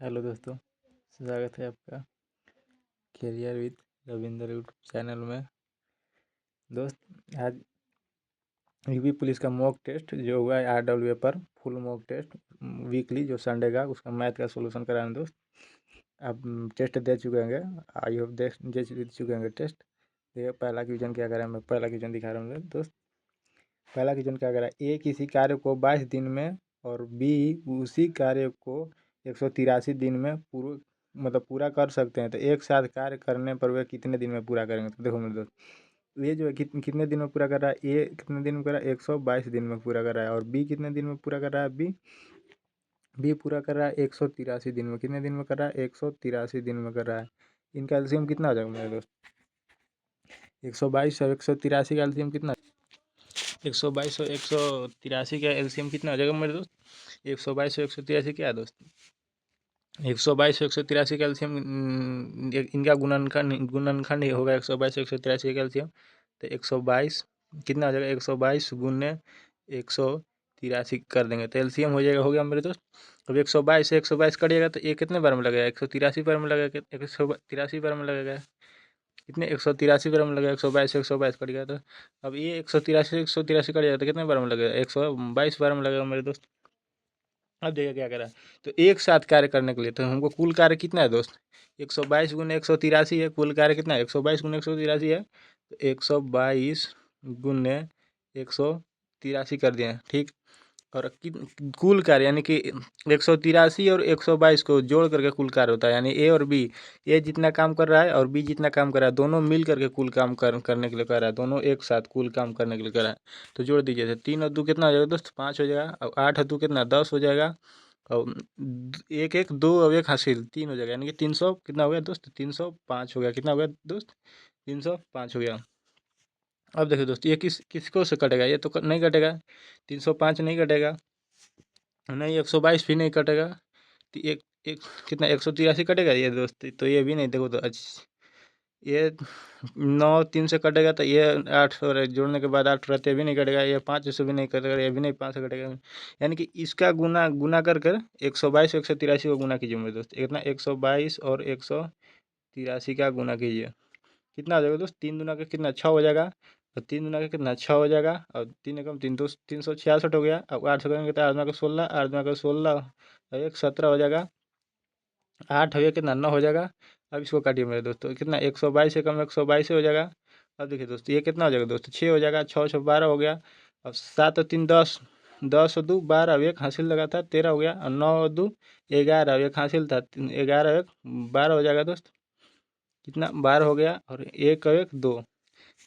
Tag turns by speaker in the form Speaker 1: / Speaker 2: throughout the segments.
Speaker 1: Hello दोस्तों, स्वागत है आपका career with Ravindra YouTube channel में। दोस्त, आज यूपी पुलिस का मॉक टेस्ट जो हुआ है RWA पर, फुल मॉक टेस्ट वीकली जो संडे का, उसका मैथ का सॉल्यूशन कराएं दोस्त। आप टेस्ट दे चुके होंगे, आई होप दे चुके होंगे टेस्ट। देखिए पहला क्वेश्चन क्या करें, मैं पहला क्वेश्चन दिखा रहा हूँ दोस्त। पहला क्वेश्चन क्या करा, ए किसी कार्य को 22 दिन में और बी उसी कार्य को 183 दिन में पूरा कर सकते हैं, तो एक साथ कार्य करने पर वे कितने दिन में पूरा करेंगे। तो देखो मेरे दोस्त, ये जो है कितने दिन में पूरा कर रहा है, ए कितने दिन में कर रहा है, 122 दिन में पूरा कर रहा है। और बी कितने दिन में पूरा कर रहा है, बी पूरा कर रहा है 183 दिन में। कितने दिन में कर रहा है, 183 दिन में कर रहा है। इनका एलसीएम कितना हो जाएगा मेरे दोस्त, 122 और 183 का एलसीएम कितना, 122 और 183 का एलसीएम कितना हो जाएगा मेरे दोस्त, 122 और 183 क्या है दोस्त, 122 और 183 का एलसीएम। इनका गुणनखंड ही होगा 122 और 183 का एलसीएम। तो 122 कितना हो जाएगा, 122 गुने 183 कर देंगे तो एलसीएम हो जाएगा, हो गया मेरे दोस्त। अब 122 से 122 कटिएगा तो ये कितने बार में लगेगा, 183 बार में लगेगा, 183 बार में लगेगा। कितने, 183 बार में लगेगा, 122 से 122 कट गया। तो अब ये 183 कट जाएगा तो कितने बार में लगेगा, 122 बार में लगेगा मेरे दोस्त। अब देखिए क्या करा, तो एक साथ कार्य करने के लिए तो हमको कुल कार्य कितना है दोस्त, 122 गुने 183 है। कुल कार्य कितना है, 122 गुने 183 है। तो 122 गुने 183 कर दिए, ठीक। और कुल कार्य यानी कि 183 और 122 को जोड़ करके कुल कार्य होता है, यानी ए और बी, ए जितना काम कर रहा है और बी जितना काम कर रहा है, दोनों मिल करके कुल काम करने के लिए कर रहा है, दोनों एक साथ कुल काम करने के लिए कर रहा है। तो जोड़ दीजिए, तो 3 और 2 कितना हो जाएगा दोस्त, 5 हो जाएगा। और 8 और 2 कितना, 10 हो जाएगा। और एक एक 2 और एक हासिल 3 हो जाएगा, यानी कि 300 कितना हो गया दोस्त, 305 हो गया। कितना हो गया दोस्त, 305 हो गया। अब देखिए दोस्त, ये किसको से कटेगा, ये तो नहीं कटेगा, 305 नहीं कटेगा, नहीं 122 भी नहीं कटेगा। तो एक एक कितना, 183 कटेगा ये दोस्त, तो ये भी नहीं। देखो तो ये 9 3 से कटेगा, तो ये 8 और जोड़ने के बाद 8 रहते भी नहीं कटेगा। ये 5 से भी नहीं कटेगा, ये भी नहीं 5 से कटेगा। यानी कि इसका गुना गुना कर कर 122 183 को गुना कीजिए मेरे दोस्त। कितना, 122 और 183 का गुना कीजिए, कितना हो जाएगा दोस्त, 3 दूना का कितना, 6 हो जाएगा। और 3 दूना का कितना, 6 हो जाएगा। और 3 एकम 3 दो 366 हो गया। अब 8 से करेंगे तो 8 दूना का 16, 8 दूना का 16 और 1 17 हो जाएगा। 8 हो गया, कितना, 9 हो जाएगा। अब इसको काटिए मेरे दोस्तों, कितना, 122 से कम 122 हो जाएगा। अब देखिए दोस्तों, ये कितना हो जाएगा दोस्तों, 6 हो जाएगा। 6 से 12 हो गया। अब 7 और 3 10, 10 और 2 12, अब एक हासिल लगा था 13 हो गया। और 9 और 2 11, अब एक हासिल था 11, एक 12 हो जाएगा दोस्त। कितना, 12 हो गया। और एक और एक 2,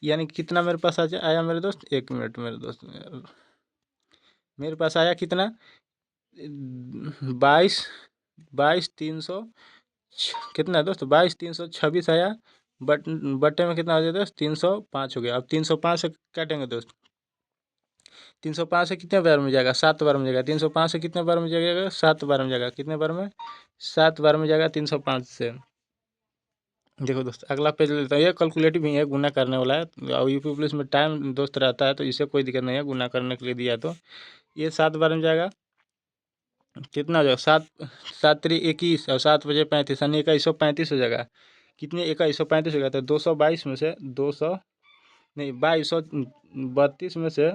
Speaker 1: यानी कि कितना मेरे पास आया मेरे दोस्त, 1 मिनट मेरे दोस्त, मेरे पास आया कितना, 22 22 300 कितना है दोस्त, 22 326 आया। बट्टे में कितना हो जाएगा दोस्त, 305 हो गया। अब 305 से काटेंगे दोस्त, 305 से कितने बार में जाएगा, 7 बार में जाएगा। 305 से कितने बार में जाएगा, 7 बार में जाएगा। कितने बार में, 7 बार में जाएगा 305 से। देखो दोस्त, अगला पेज लेता हूँ, ये कैलकुलेटिव ही है, गुना करने वाला है। और यूपी पुलिस में टाइम दोस्त रहता है, तो इसे कोई दिक्कत नहीं है, गुना करने के लिए दिया है। तो ये 7 बार में जाएगा, कितना हो जाएगा, 7 7 3 21 और 7 बजे 35, यानी 2135 हो जाएगा। कितने, 2135 हो गया। तो 222 में से 200 नहीं 2232 में से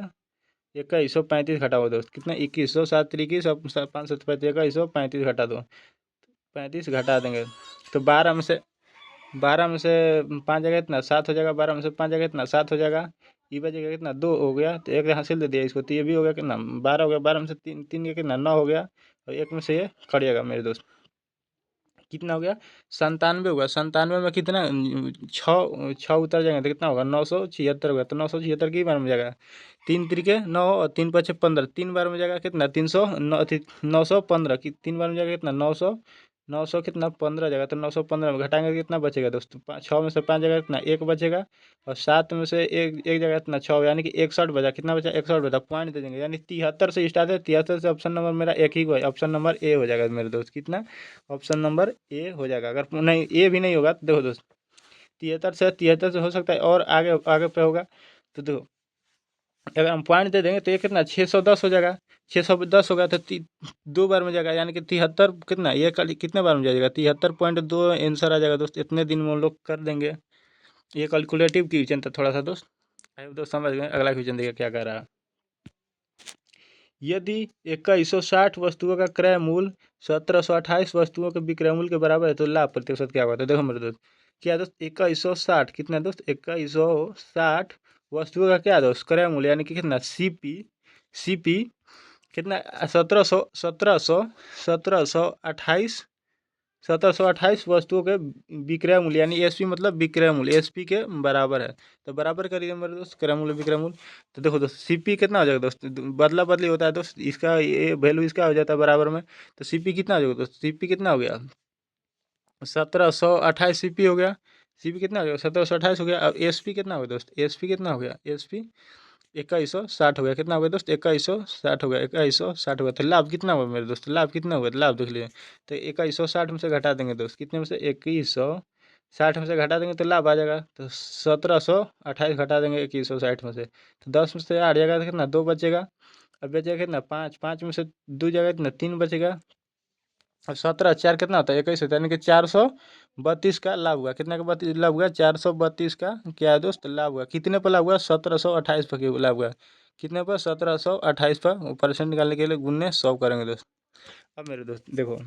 Speaker 1: 2135 घटाओ दोस्त। कितना, 2100, 7 3 21 और 5 7 35, 2135 घटा दो, 35 घटा देंगे। तो 12 में से 5 जगह इतना 7 हो जाएगा। 12 में से 5 जगह इतना 7 हो जाएगा। ये बचेगा कितना, 2 हो गया। तो एक हासिल दे दिया इसको, तो ये भी हो गया कितना, 12 हो गया। 12 में से 3 3 का कितना, 9 हो गया। और एक में से ये कट जाएगा मेरे दोस्त, कितना हो गया, 97 होगा। 97 में कितना, 6 उतर जाएंगे तो कितना होगा, 976 होगा। तो 976 की बार में जाएगा, 3 तिरिके 9 और 3 पचे 15, 3 बार में जाएगा कितना, 300 915 की 3 बार में जाएगा कितना, 900 900 कितना, 15 जाएगा। तो 915 में घटाएंगे तो कितना बचेगा दोस्तों, 6 में से 5 जगह कितना, 1 बचेगा। और 7 में से एक जगह इतना 6, यानी कि 61 बचा। कितना बचा, 61 बचा, पॉइंट दे देंगे। यानी 73 से स्टार्ट है, 73 से ऑप्शन नंबर मेरा एक ही को है, ऑप्शन नंबर ए हो जाएगा मेरे दोस्त। कितना, ऑप्शन नंबर ए हो जाएगा। अगर नहीं ए भी नहीं होगा तो देखो दोस्त, 73 से हो सकता है और आगे आगे पे होगा। तो देखो, अगर हम पॉइंट दे देंगे तो ये कितना, 610 हो जाएगा। 610 होगा तो 2 बार में जाएगा, यानी कि 73 कितना ये कितने बार में जाएगा, 73.2 आंसर आ जाएगा दोस्त। इतने दिन में हम लोग कर देंगे। ये कैलकुलेटिव क्वेश्चन था थोड़ा सा दोस्त। आई होप दोस्त समझ गए। अगला क्वेश्चन देखिए क्या कह रहा है। यदि 2160 वस्तुओं का क्रय मूल्य 1728 वस्तुओं के विक्रय मूल्य के बराबर है तो लाभ प्रतिशत क्या होगा। तो देखो मेरे दोस्त क्या दोस्त 2160 कितना दोस्त 2160 वस्तुओं का क्या दोस्त क्रय मूल्य, यानी कि कितना सीपी कितना 1728 1728 वस्तुओं के विक्रय मूल्य, यानी एसपी मतलब विक्रय मूल्य एसपी के बराबर है। तो बराबर करिए मेरे दोस्त क्रय मूल्य विक्रय मूल्य। तो देखो दोस्त सीपी कितना हो जाएगा दोस्त, बदला बदली होता है दोस्त, इसका ये वैल्यू इसका हो जाता है बराबर में। तो सीपी कितना हो जाएगा दोस्त, सीपी कितना हो गया 1728 सीपी हो गया। सीपी कितना हो गया 1728 हो गया। अब एसपी कितना हो गया दोस्त, एसपी कितना हो गया, एसपी 2160 हो गया। कितना हो गया दोस्त 2160 हो गया, 2160 हो गया। तो लाभ कितना हुआ मेरे दोस्त, लाभ कितना हुआ, लाभ देख लीजिए। तो 2160 में से घटा देंगे दोस्त, कितने में से 2160 में से घटा देंगे तो लाभ आ जाएगा। तो 1728 घटा देंगे 2160 में से, तो 10 में से 8 जाएगा तो कितना 2 बचेगा। अब बचेगा कितना 5, 5 में से 2 जाएगा कितना 3 बचेगा। अब 17 4 कितना होता है 21 होता है, यानी कि 432 का लाभ हुआ। कितना का लाभ हुआ 432 का क्या है दोस्त लाभ हुआ। कितने पर लाभ हुआ 1728 पर लाभ हुआ। कितने पर 1728 पर परसेंट निकालने के लिए गुन्ने 100 करेंगे दोस्त। अब मेरे दोस्त देखो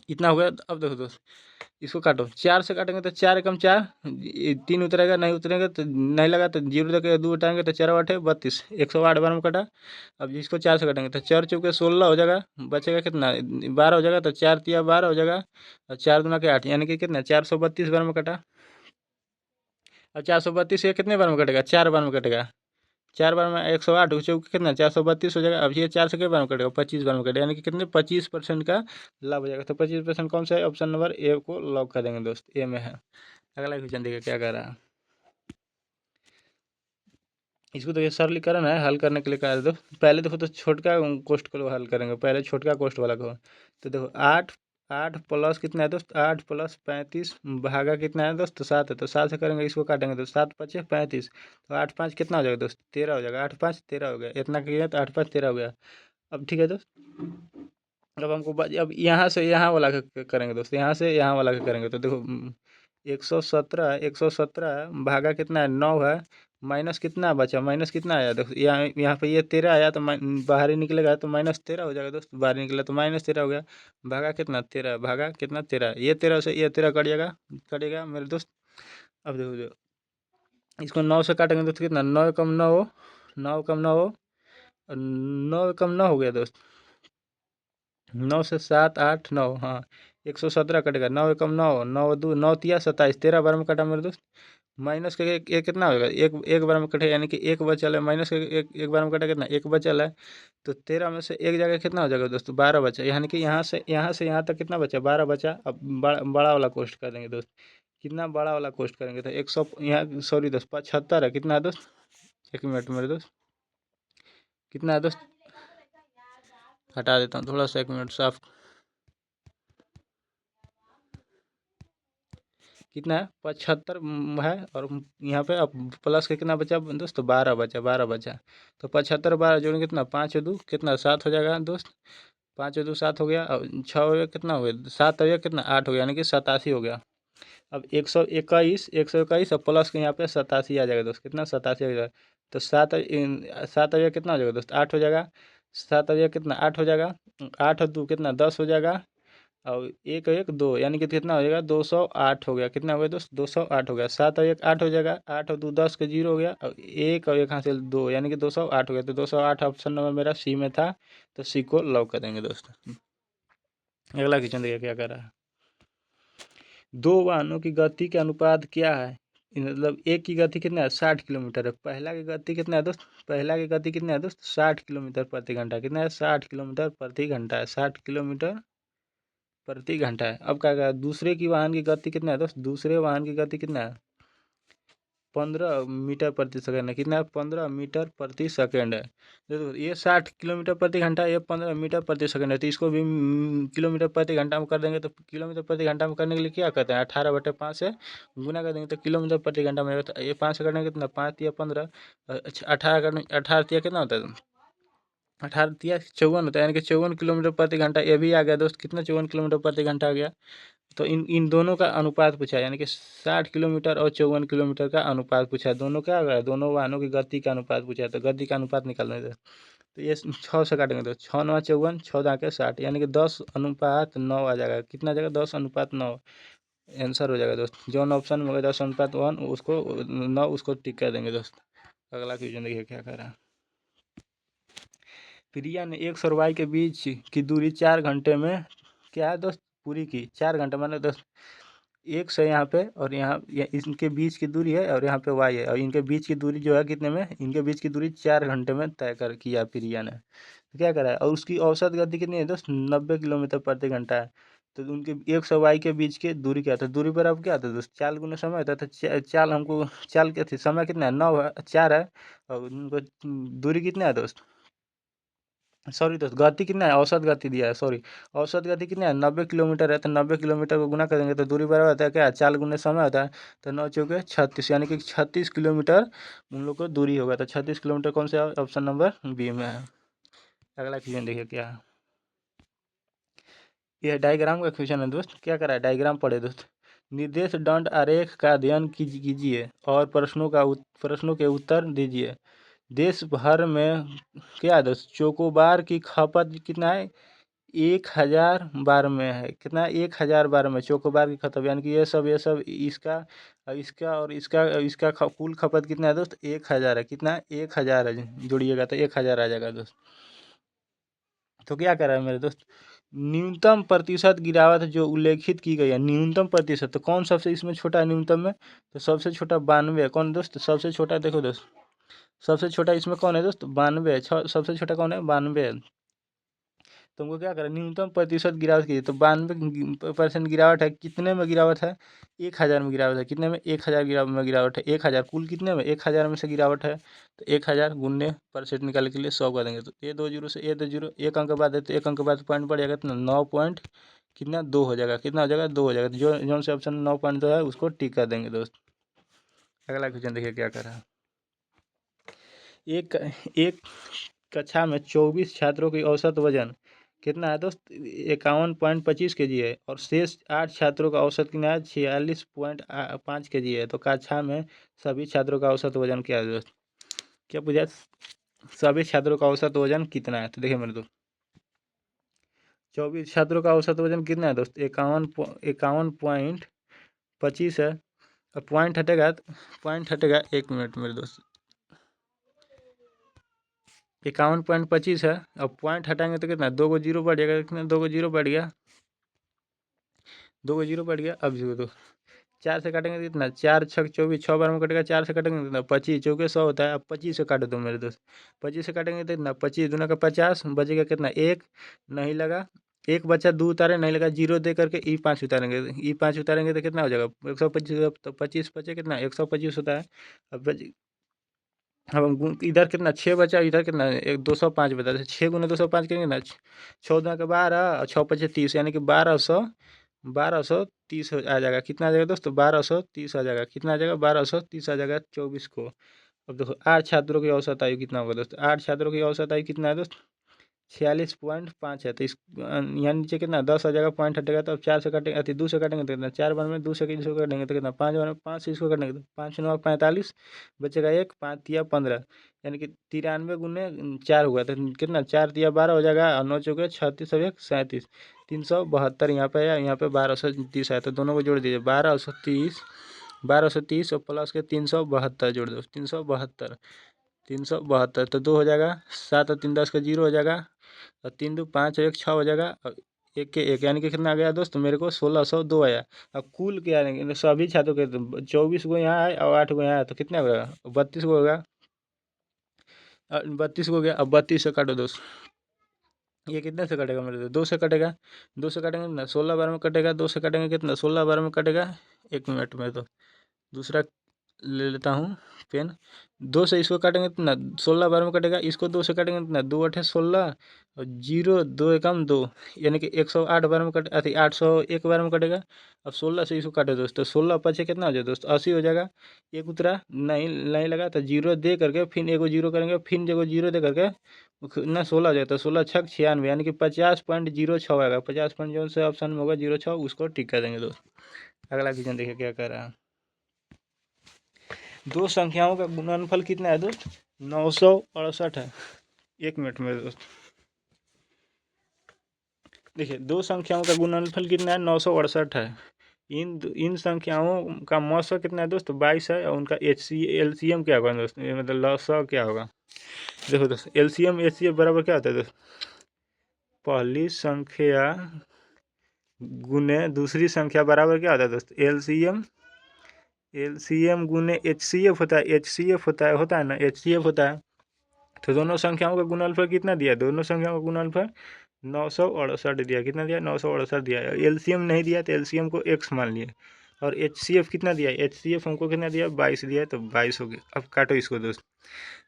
Speaker 1: इतना हो गया। अब देखो दोस्त इसको काटो, 4 से काटेंगे तो 4 एकम 4, 3 उतरेगा, नहीं उतरेगा तो नहीं लगा तो 0 देके 2 उठाएंगे तो 4 8 32, 108 बार में कटा। अब इसको 4 से काटेंगे तो 4 चौके 16 हो जाएगा, बचेगा कितना 12 हो जाएगा। तो 4 तिया 12 हो जाएगा और 4 दूना के 8, यानी कि कितना 432 बार में कटा। और 432 ये कितने बार में कटेगा 4 बार में कटेगा। 4 बार में 108 चौके कितना 432 हो जाएगा। अब ये 4 से कितने बार में कटेगा 25 बार में कटेगा, यानी कि कितने 25% का लाभ हो जाएगा। तो 25% कौन सा है, ऑप्शन नंबर ए को लॉक कर देंगे दोस्त, ए में है। अगला क्वेश्चन देखिए क्या कह रहा है। इसको तो ये सरलीकरण है, हल करने के लिए कहा है। दोस्त पहले देखो तो छोटका कोष्ट को हल करेंगे, पहले छोटका कोष्ट वाला को। तो देखो 8 8 प्लस कितना है दोस्त 8 प्लस 35 भागा कितना है दोस्त 7 है। तो 7 से करेंगे, इसको काटेंगे तो 7 5 35, तो 8 5 कितना हो जाएगा दोस्त 13 हो जाएगा। 8 5 13 हो गया, इतना किया तो 8 5 13 हो गया। अब ठीक है दोस्त, अब हमको अब यहाँ से यहाँ वाला करेंगे दोस्त, यहाँ से यहाँ वाला करेंगे। तो देखो 117 भागा कितना है 9 है, माइनस कितना बचा, माइनस कितना आया देखो यहाँ यहाँ पे ये 13 आया तो बाहर ही निकलेगा तो -13 हो जाएगा दोस्त। बाहर निकला तो -13 हो गया। भागा कितना 13, भागा कितना 13, ये 13 से ये 13 कट जाएगा, कटेगा मेरे दोस्त। अब देखो इसको 9 से काटेंगे दोस्त, कितना 9 कम 9 हो, 9 कम 9 हो, 9 कम 9 हो गया दोस्त। 9 से 7 8 9, हाँ 117 कटेगा। 9 एकम 9, 9 दो 9 तिया 27, 13 बार में कटा मेरे दोस्त। माइनस का एक कितना होगा, एक एक बार में कटे, यानी कि एक बचल है। माइनस का एक बार में कटा कितना एक बचल है। तो 13 में से एक जगह कितना हो जाएगा दोस्तों 12 बचा, यानी कि यहाँ से यहाँ तक कितना बचा 12 बचा। अब बड़ा वाला कोष्ट कर देंगे दोस्त। कितना बड़ा वाला कोष्ट करेंगे तो 100 यहाँ सॉरी दोस्त 75 है। कितना है दोस्त 1 मिनट मेरे दोस्त, कितना है दोस्त हटा देता हूँ थोड़ा सा 1 मिनट साफ। कितना है 75 है, और यहाँ पे अब प्लस का कितना बचा दोस्त 12 बचा, 12 बचा। तो 75 12 जोड़ेंगे कितना 5 2 कितना 7 हो जाएगा दोस्त। 5 2 7 हो गया। और 6 हो गया कितना हो गया 7 हो गया, कितना 8 हो गया, यानी कि 87 हो गया। अब 121 और प्लस के यहाँ पे 87 आ जाएगा दोस्त, कितना 87 हो जाएगा। तो 7 हो जाएगा कितना हो जाएगा दोस्त 8 हो जाएगा। 7 हो जाएगा कितना 8 हो जाएगा। 8 और 2 कितना 10 हो जाएगा। और 1 1 2, यानी कि कितना हो जाएगा 208 हो गया। कितना हो गया दोस्त 208 हो गया। 7 और 1 8 हो जाएगा। 8 और 2 10 के 0 हो गया। और 1 और 1 हासिल 2, यानी कि 208 हो गया। तो 208 ऑप्शन नंबर मेरा सी में था, तो सी को लॉक कर देंगे दोस्त। अगला क्वेश्चन देखिए क्या कर रहा है। दो वाहनों की गति के अनुपात क्या है, मतलब एक की गति कितना है 60 किलोमीटर है। पहला की गति कितना है दोस्त, पहला की गति कितना है दोस्त 60 किलोमीटर प्रति घंटा। कितना है 60 किलोमीटर प्रति घंटा है, 60 किलोमीटर प्रति घंटा है। अब क्या कहा दूसरे की वाहन की गति कितना है दोस्त, दूसरे वाहन की गति कितना है 15 मीटर प्रति सेकंड है। कितना है 15 मीटर प्रति सेकंड है। देखो ये 60 किलोमीटर प्रति घंटा है, ये 15 मीटर प्रति सेकंड है। तो इसको भी किलोमीटर प्रति घंटा में कर देंगे। तो किलोमीटर प्रति घंटा में करने के लिए क्या करते हैं 18/5 से गुना कर देंगे, तो किलोमीटर प्रति घंटा में। तो ये 5 से करने कितना 5 या 15, अच्छा 18 18 कितना होता है 18 तिया 54 होता है, यानी कि 54 किलोमीटर प्रति घंटा। ये भी आ गया दोस्त, कितना 54 किलोमीटर प्रति घंटा आ गया। तो इन इन दोनों का अनुपात पूछा है, यानी कि 60 किलोमीटर और 54 किलोमीटर का अनुपात पूछा है। दोनों क्या आ गया, दोनों वाहनों की गति का अनुपात पूछा है। तो गति का अनुपात निकालना है। तो ये 6 से काटेंगे तो 6 9 54, 6 दाके 60, यानी कि 10:9 आ जाएगा। कितना आ जाएगा, 10:9 आंसर हो जाएगा दोस्त। जो ऑप्शन में होगा 10:1 उसको 9 उसको टिक कर देंगे दोस्त। अगला क्वेश्चन देखिए क्या कह रहा है। प्रिया ने एक सरवाई के बीच की दूरी 4 घंटे में क्या है दोस्त, पूरी की। 4 घंटे माने दोस्त, एक से यहाँ पे और यहाँ इनके बीच की दूरी है, और यहाँ पे वाई है, और इनके बीच की दूरी जो है कितने में, इनके बीच की दूरी 4 घंटे में तय कर किया प्रिया ने। तो क्या करा है, और उसकी औसत गति कितनी है दोस्त, 90 किलोमीटर प्रति घंटा है। तो उनके एक सौ वाई के बीच की दूरी क्या था, दूरी पर अब क्या था दोस्त, चाल गुना समय होता था। चाल हमको, चाल क्या थी, समय कितना है, 9 है, 4 है, और उनको दूरी कितना है दोस्त, सॉरी दोस्त, गति कितना है, औसत गति दिया है, सॉरी, औसत गति कितना है, 90 किलोमीटर है। तो 90 किलोमीटर को गुना करेंगे तो दूरी बराबर होता है क्या, चाल गुने समय होता है। तो 9 चौके 36, यानी कि 36 किलोमीटर उन लोग को दूरी होगा। तो 36 किलोमीटर कौन सा, ऑप्शन नंबर बी में है। अगला क्वेश्चन देखिए क्या है। यह डायग्राम का क्वेश्चन है दोस्त। क्या करा है, डायग्राम पढ़े दोस्त। निर्देश दंड आरेख का अध्ययन कीजिए और प्रश्नों के उत्तर दीजिए। देश भर में क्या है दोस्त, चोकोबार की खपत कितना है, 1000 बार में है। कितना, 1000 बार में चोकोबार की खपत, यानी कि ये सब इसका इसका और इसका कुल खपत कितना है दोस्त, 1000 है। कितना, 1000 है, जोड़िएगा तो 1000 आ जाएगा दोस्त। तो क्या कर रहा है मेरे दोस्त, न्यूनतम प्रतिशत गिरावट जो उल्लेखित की गई है, न्यूनतम प्रतिशत, तो कौन सबसे इसमें छोटा है न्यूनतम में, तो सबसे छोटा 92 है। कौन दोस्त, सबसे छोटा, देखो दोस्त, सबसे छोटा इसमें कौन है दोस्त, 92 है। सबसे छोटा कौन है, 92 है। तुमको क्या करें, न्यूनतम प्रतिशत गिरावट कीजिए। तो 92% गिरावट है, कितने में गिरावट है, 1000 में गिरावट है। कितने में, 1000 में गिरावट है। 1000 कुल कितने में, 1000 में से गिरावट है। तो 1000 गुन्ने परसेंट निकालने के लिए 100 कर देंगे। तो ये 2 जीरो से ये 2 जीरो, एक अंक बाद है तो एक अंक बाद पॉइंट बढ़ जाएगा। तो 9 पॉइंट कितना, 2 हो जाएगा। कितना हो जाएगा, 2 हो जाएगा। तो जो से ऑप्शन 9.2 है उसको टिक कर देंगे दोस्त। अगला क्वेश्चन देखिए क्या कर रहा है। एक एक कक्षा में 24 छात्रों की औसत वजन कितना है दोस्त, 51.25 kg है। और शेष 8 छात्रों का औसत कितना है, 46.5 kg है। तो कक्षा में सभी छात्रों का औसत वजन क्या है दोस्त, क्या पूछा, सभी छात्रों का औसत वजन कितना है। तो देखिए मेरे दोस्त, 24 छात्रों का औसत वजन कितना है दोस्त, 51.25 है। और पॉइंट हटेगा 1 मिनट मेरे दोस्त, 51.25 है। अब पॉइंट हटाएंगे तो कितना, 2 को जीरो बढ़ जाएगा। कितना, 2 को जीरो बढ़ गया, 2 को जीरो बढ़ गया। अब जीरो दो, 4 से काटेंगे तो कितना, 4 छक 24, 6 बार में कटेगा। 4 से काटेंगे तो कितना, 25, चौके 100 होता है। अब 25 से काट दो मेरे दोस्त, 25 से काटेंगे तो कितना, 25 दूना का 50, बचेगा कितना, एक नहीं लगा, एक बचा, 2 उतारे नहीं लगा, जीरो दे करके E5 उतारेंगे। E5 उतारेंगे तो कितना हो जाएगा, 125। तो 25 बचे कितना, 125 होता है। अब अब इधर कितना, 6 बचा, इधर कितना, 205 बता, 6 गुना 205 करेंगे ना, 14 के 12 और 6 पचे 30, यानी कि 1230 आ जाएगा। कितना आ जाएगा दोस्तों, 1230 आ जाएगा। कितना आ जाएगा, 1230 आ जाएगा 24 को। अब देखो 8 छात्रों की औसत आयु कितना होगा दोस्तों, 8 छात्रों की औसत आयु कितना है दोस्त, 46.5 है। तो इस यहाँ नीचे कितना, 10 आ जाएगा, पॉइंट हटेगा। तो अब 4 से काटेंगे, अति 2 से काटेंगे तो कितना, 4 बार में 2 से इसको काटेंगे तो कितना, 5 बार में 5 से इसको काटेंगे तो 5 9 45, बचेगा एक, 5 तिया 15, यानी कि 93 गुने 4 हुआ। तो कितना, 4 तिया 12 हो जाएगा, और 9 चौके 36 और 1 37, 372 यहाँ पे है, यहाँ पे 1230 है। तो दोनों को जोड़ दीजिए, 1230 और प्लस के 372 जोड़ दो, 372 तो 2 हो जाएगा, 7 और 3 10 का 0 हो जाएगा, और 3 2 5 और 1 6 हो जाएगा, और एक के एक, यानी कि कितना आ गया दोस्त मेरे को, 1602 आया। अब कुल क्या है, सभी छात्रों के 24 गो यहाँ है और 8 गो यहाँ है, तो कितना होगा, 32 गो होगा। 32 गो हो गया। अब 32 से काटो दोस्त, ये कितने से कटेगा मेरे, 2 से कटेगा। 2 से काटेंगे कितना, 16 बार में कटेगा। 2 से काटेंगे कितना, 16 बार में कटेगा। 1 मिनट में तो दूसरा ले लेता हूँ पेन। 2 से इसको काटेंगे कितना, 16 बार में कटेगा। इसको 2 से काटेंगे कितना, 2 अठे 16 और 0 2 एकम 2, यानी कि 108 बार में कटे, अति 801 बार में कटेगा। अब 16 से इसको काटे दोस्तों, 16 पचे कितना हो जाए दोस्त, 80 हो जाएगा। एक उतरा नहीं नहीं लगा तो 0 दे करके फिर एगो 0 करेंगे, फिर एगो 0 दे करके ना 16 हो जाता है, 16 छक 96 यानी कि 50.06 आएगा। 50 जो से ऑप्शन में होगा 06 उसको टिक कर देंगे दोस्त। अगला क्वेश्चन देखिए क्या कर रहा है। दो संख्याओं का गुणनफल कितना है दोस्त? 968 है। 1 मिनट मेरे दोस्त। देखिए दो संख्याओं का गुणनफल कितना है? 968 है। इन संख्याओं का मौसा कितना है दोस्त? 22 है। और उनका एलसीएम क्या होगा दोस्त? ये मतलब लसा क्या होगा? देखो दोस्त एलसीएम एचसीएफ बराबर क्या होता है दोस्त? पहली संख्या गुने दूसरी संख्या बराबर क्या होता है दोस्त? एलसीएम गुने एचसीएफ होता है। एचसीएफ होता है ना, एचसीएफ होता है। तो दोनों संख्याओं का गुणनफल कितना दिया? दोनों संख्याओं का गुणनफल 968 दिया। कितना दिया? 968 दिया। एलसीएम नहीं दिया तो एलसीएम को एक्स मान लिया। और एचसीएफ कितना दिया? एचसीएफ हमको कितना दिया? 22 दिया, तो 22 हो गया। अब काटो इसको दोस्त।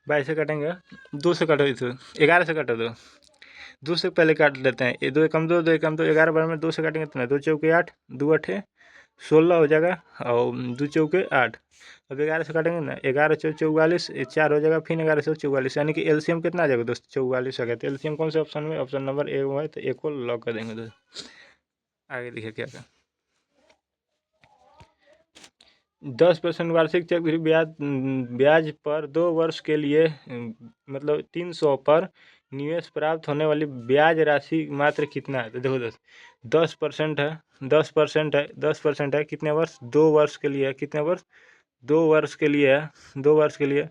Speaker 1: 22 से काटेंगे, 2 से काटो, इसको 11 से काटो। दो 2 से पहले काट लेते हैं। ये 2 एकम 2, 2 एकम 2, 11 बार में 2 से काटेंगे तो 2 चौके 8, 2 अठे 16 हो जाएगा। और 2 चौके 8। अब 11 से काटेंगे ना, 11 चौ 44, 4 हो जाएगा। फिर 11 से 44, यानी कि एलसीएम कितना आ जाएगा दोस्त? 44 आ गया। तो एलसीएम कौन से ऑप्शन में? ऑप्शन नंबर ए है, तो ए को लॉक कर देंगे दोस्त। आगे देखिए क्या क्या। 10% वार्षिक चक्रवृद्धि ब्याज पर 2 वर्ष के लिए मतलब 300 पर निवेश प्राप्त होने वाली ब्याज राशि मात्र कितना है? तो देखो दोस्त 10% है, 10% है, 10% है। कितने वर्ष? 2 वर्ष के लिए है। कितने वर्ष? 2 वर्ष के लिए है। 2 वर्ष के लिए।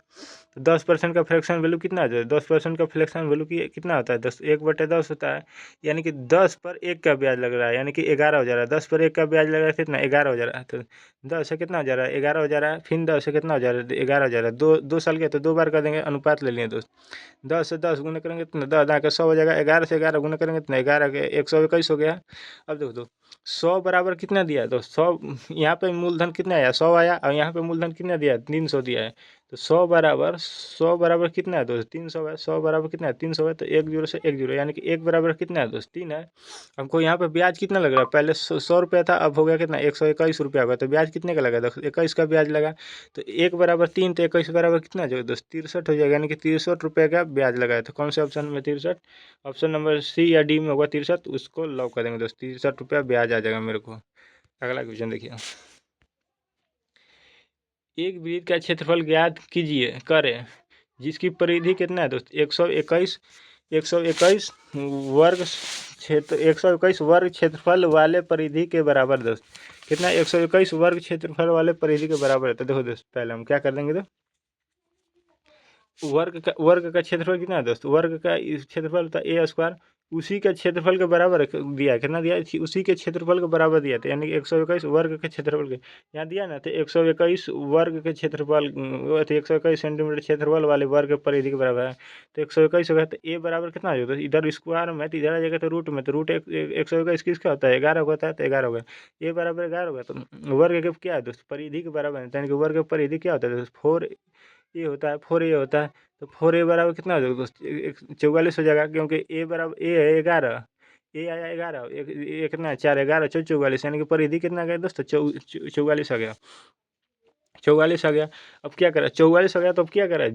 Speaker 1: तो 10% का फ्रैक्शन वैल्यू कितना आ जाए? 10% का फ्रैक्शन वैल्यू की कितना होता है? 10 1/10 होता है। यानी कि 10 पर 1 का ब्याज लग रहा है, यानी कि 11 हो जा रहा है। 10 पर 1 का ब्याज लग रहा है, कितना? 11 हो जा रहा है। तो 10 से कितना हो जा रहा है? 11 हो जा रहा है। फिर 10 से कितना हो जा रहा है? 11 हो जा रहा है। 2 साल के तो 2 बार कर देंगे, अनुपात ले लिए दोस्त। 10 से 10 गुना करेंगे तो 10 10 का 100 हो जाएगा। 11 से 11 गुना करेंगे तो 11 के 121 हो गया। अब देखो तो 100 बराबर कितना दिया है दोस्त? 100 यहाँ पे मूलधन कितना आया? 100 आया। और यहाँ पे मूलधन कितना दिया है? 300 दिया है। तो 100 बराबर कितना है दोस्त? 300 है। 100 बराबर कितना है? 300 है। तो 1 जीरो से 1 जीरो, यानी कि 1 बराबर कितना है दोस्त? 3 है। हमको यहाँ पे ब्याज कितना लग रहा है? पहले 100 रुपया था, अब हो गया कितना? 121 रुपया होगा। तो ब्याज कितने का लगा? दोस्त 21 का ब्याज लगा। तो 1 बराबर 3, तो 21 बराबर कितना हो जाएगा दोस्त? 63 हो जाएगा, यानी कि 63 रुपये का ब्याज लगा है। तो कौन से ऑप्शन में 63? ऑप्शन नंबर सी या डी में होगा 63। उसको लॉक कर देंगे दोस्त। 63 रुपया ब्याज आ जाएगा मेरे को। अगला क्वेश्चन देखिए। एक वृत्त का क्षेत्रफल ज्ञात कीजिए करें जिसकी परिधि कितना है दोस्त? 121 वर्ग क्षेत्र 121 वर्ग क्षेत्रफल वाले परिधि के बराबर दोस्त। कितना? 121 वर्ग क्षेत्रफल वाले परिधि के बराबर है। तो देखो दोस्त पहले हम क्या कर देंगे, तो वर्ग का क्षेत्रफल कितना है दोस्त? वर्ग का क्षेत्रफल होता है ए स्क्वायर। उसी के क्षेत्रफल के बराबर दिया है। कितना दिया है? उसी के क्षेत्रफल के बराबर दिया था, यानी कि 121 वर्ग के क्षेत्रफल के यहाँ दिया ना। तो 121 वर्ग के क्षेत्रफल 121 सेंटीमीटर क्षेत्रफल वाले वर्ग के परिधि के बराबर है। तो 121 हो गया। तो ए बराबर कितना हो जाएगा? इधर स्क्वायर में, तो इधर आ जाएगा तो रूट में। तो रूट 121 किसका होता है? 11 होता है। तो 11 हो गया। ए बराबर 11 हो गया। तो वर्ग के क्या है दोस्त? परिधि के बराबर है, यानी कि वर्ग के परिधि क्या होता है दोस्त? 4 ए होता है। 4 ए होता है। तो 4 ए बराबर कितना हो जाएगा दोस्त? 44 हो जाएगा, क्योंकि ए बराबर ए है 11। ए आया 11, एक कितना है? 4 11 44, यानी कि परिधि कितना गया दोस्त? 44 आ गया। 44 आ गया। अब क्या करा? 44 आ गया तो अब क्या करा?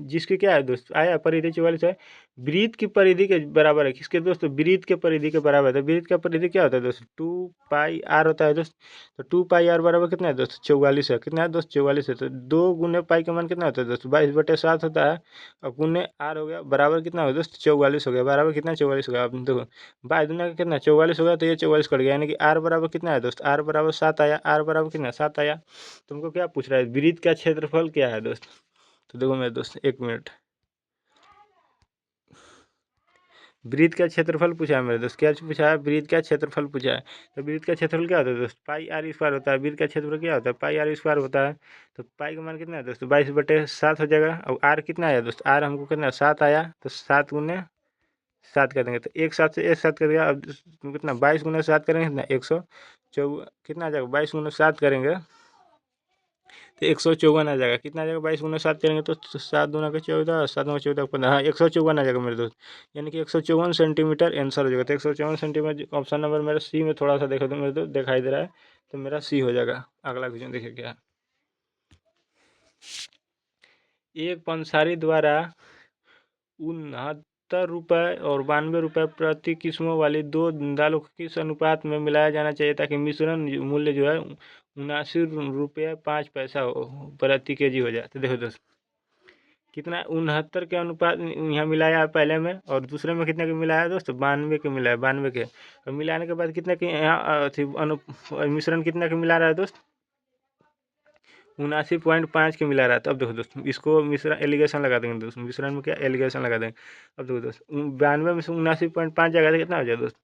Speaker 1: जिसकी क्या है दोस्त? आया परिधि 44 है। वृत्त की परिधि के बराबर है। किसके दोस्त? वृत्त के परिधि के बराबर है। वृत्त का परिधि क्या होता है दोस्त? 2 पाई आर होता है दोस्त। तो 2 पाई आर बराबर कितना है दोस्त? 44 है। कितना है दोस्त? 44 है। तो 2 गुने पाई का मान कितना होता है दोस्त? 22/7 होता है। और गुने आर हो गया, बराबर कितना होगा दोस्त? 44 हो गया। बराबर कितना? 44 हो गया। अब देखो बाई दुना का कितना? 44 हो गया। तो ये 44 कट गया, यानी कि आर बराबर कितना है दोस्त? आर बराबर 7 आया। आर बराबर कितना? 7 आया। तुमको क्या पूछ रहा है? वृत्त का क्षेत्रफल क्या है दोस्त? तो देखो मेरे दोस्त 1 मिनट। वृत्त का क्षेत्रफल पूछा है मेरे दोस्त। क्या पूछा है? वृत्त का क्षेत्रफल पूछा है। तो वृत्त का क्षेत्रफल क्या होता है दोस्त? पाई आर स्क्वायर होता है। वृत्त का क्षेत्रफल क्या होता है? पाई आर स्क्वायर होता है। तो पाई का मान कितना है दोस्त? 22/7 हो जाएगा। और आर कितना आया दोस्त? आर हमको कितना? 7 आया। तो 7 गुने 7 कर देंगे, तो एक साथ से एक साथ कर दिया। अब कितना? 22 गुना 7 करेंगे कितना? 154 कितना आ जाएगा? 22 गुना 7 करेंगे तो 154 आ जाएगा। कितना आ जाएगा? 22 गुना 7 करेंगे तो 7 दूना का 14, 7 दूना 14 15, हाँ 154 आ जाएगा मेरे दोस्त। यानी कि 154 सेंटीमीटर आंसर हो जाएगा। तो 154 सेंटीमीटर ऑप्शन नंबर मेरा सी में थोड़ा सा देखो तो मेरे तो दिखाई दे रहा है। तो मेरा सी हो जाएगा। अगला क्वेश्चन देखिए क्या है। एक पंसारी द्वारा ₹69 और ₹92 प्रति किस्मों वाली दो दालों को किस अनुपात में मिलाया जाना चाहिए ताकि मिश्रण मूल्य जो है ₹79.05 हो प्रति केजी हो जाए। तो देखो दोस्त कितना 69 के अनुपात यहाँ मिलाया है पहले में, और दूसरे में कितने के मिलाया है दोस्त? 92 के मिलाया, 92 के। और मिलाने के बाद कितने के यहाँ मिश्रण कितना के मिला रहा है दोस्त? 79.5 के मिला रहा था। अब देखो दोस्त इसको मिश्रण एलिगेशन लगा देंगे दोस्त, मिश्रण में क्या एलिगेशन लगा देंगे। अब देखो दोस्त 92 में से 79.5 जगह कितना हो जाए दोस्त?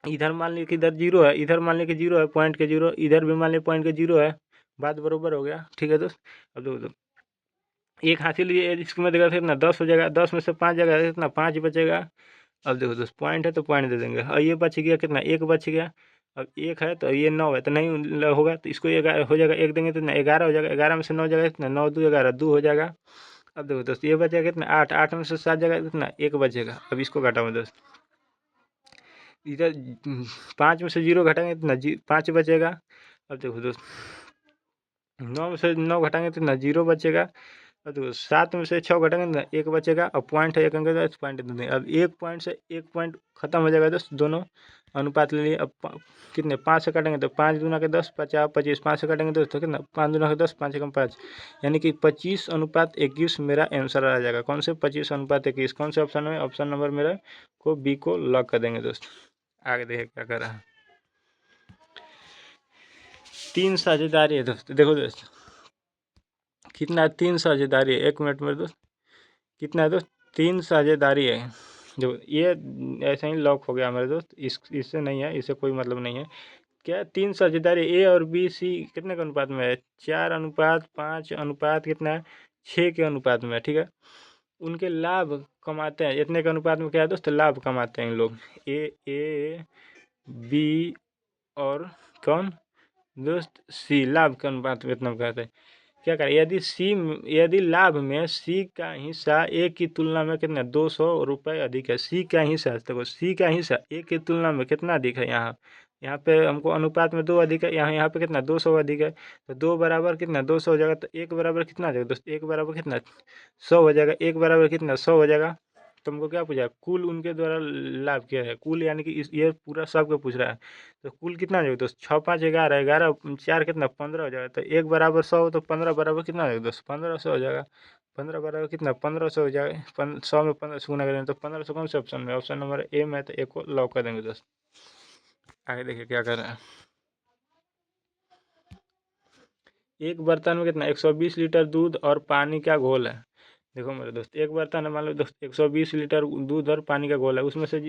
Speaker 1: इधर मान लीजिए कि इधर जीरो है, इधर मान लीजिए कि जीरो है, पॉइंट के जीरो, इधर भी मान लीजिए पॉइंट के जीरो है। बात बरोबर हो गया, ठीक है दोस्त। अब देखो दोस्त एक हासिल ये इसमें देगा कितना 10 हो जाएगा, 10 में से 5 जगह कितना 5 बचेगा। अब देखो दोस्त पॉइंट है तो पॉइंट दे देंगे, और ये बच गया कितना 1 बच गया। अब 1 है तो ये 9 है तो नहीं होगा, तो इसको 11 हो जाएगा, 1 देंगे तो 11 हो जाएगा। 11 में से 9 जगह कितना 9 2 11 2 हो जाएगा। अब देखो दोस्त ये बचेगा कितना 8, 8 में से 7 जगह कितना 1 बचेगा। अब इसको घटाओ दोस्त, इधर 5 में से 0 घटाएंगे कितना 5 बचेगा। अब देखो दोस्त 9 में से 9 घटाएंगे तो कितना 0 बचेगा। और देखो 7 में से 6 घटाएंगे ना 1 बचेगा, और पॉइंट है 1 अंक का पॉइंट दे देंगे। अब 1 पॉइंट से 1 पॉइंट खत्म हो जाएगा दोस्त, दोनों अनुपात ले लिए। अब कितने 5 से काटेंगे तो 5 दूना के 10 50 25, 5 से काटेंगे दोस्त तो कितना 5 दूना के 10 5 एकम 5, यानी कि 25:21 मेरा आंसर आ जाएगा। कौन से 25:21, कौन से ऑप्शन में? ऑप्शन नंबर मेरा को बी को लॉक कर देंगे दोस्त। आगे देखिए क्या कर रहा है। 3 साझेदारी है दोस्त, देखो दोस्त कितना 3 साझेदारी है, 1 मिनट में दोस्त कितना है दोस्त 3 साझेदारी है। जो ये ऐसे ही लॉक हो गया मेरे दोस्त, इससे नहीं है, इससे कोई मतलब नहीं है। क्या 3 साझेदारी ए और बी सी कितने के अनुपात में है? 4:5 अनुपात कितना है 6 के अनुपात में है, ठीक है। उनके लाभ कमाते हैं इतने के अनुपात में, क्या है दोस्त लाभ कमाते हैं इन लोग ए बी और कौन दोस्त सी, लाभ के अनुपात में इतना कहते हैं। क्या करें यदि लाभ में सी का हिस्सा ए की तुलना में कितना 200 रुपये अधिक है। सी का हिस्सा देखो, सी का हिस्सा ए की तुलना में कितना अधिक है। यहाँ पे हमको अनुपात में 2 अधिक है, यहाँ पे कितना 200 अधिक है। तो 2 बराबर कितना 200 हो जाएगा, तो 1 बराबर कितना हो जाएगा दोस्त 1 बराबर कितना 100 हो जाएगा। 1 बराबर कितना 100 हो जाएगा। तुमको क्या पूछा? कुल उनके द्वारा लाभ क्या है, कुल यानी कि ये पूरा सबको पूछ रहा है। तो कुल कितना हो जाएगा दोस्त 6 5 11 11 4 कितना 15 हो जाएगा। तो 1 बराबर 100 तो 15 बराबर कितना हो जाएगा दोस्त 1500 हो जाएगा। 15 बराबर कितना 1500 हो जाएगा। 100 में 15 से गुना करेंगे तो 1500 कौन से ऑप्शन में? ऑप्शन नंबर ए में, तो ए को लॉक कर देंगे दोस्त। आगे देखिए क्या कर रहा है। एक बर्तन में कितना 120 लीटर दूध और पानी का घोल है। देखो मेरे दोस्त एक बर्तन है, मान लो दोस्त 120 लीटर दूध और पानी का घोल है, उसमें से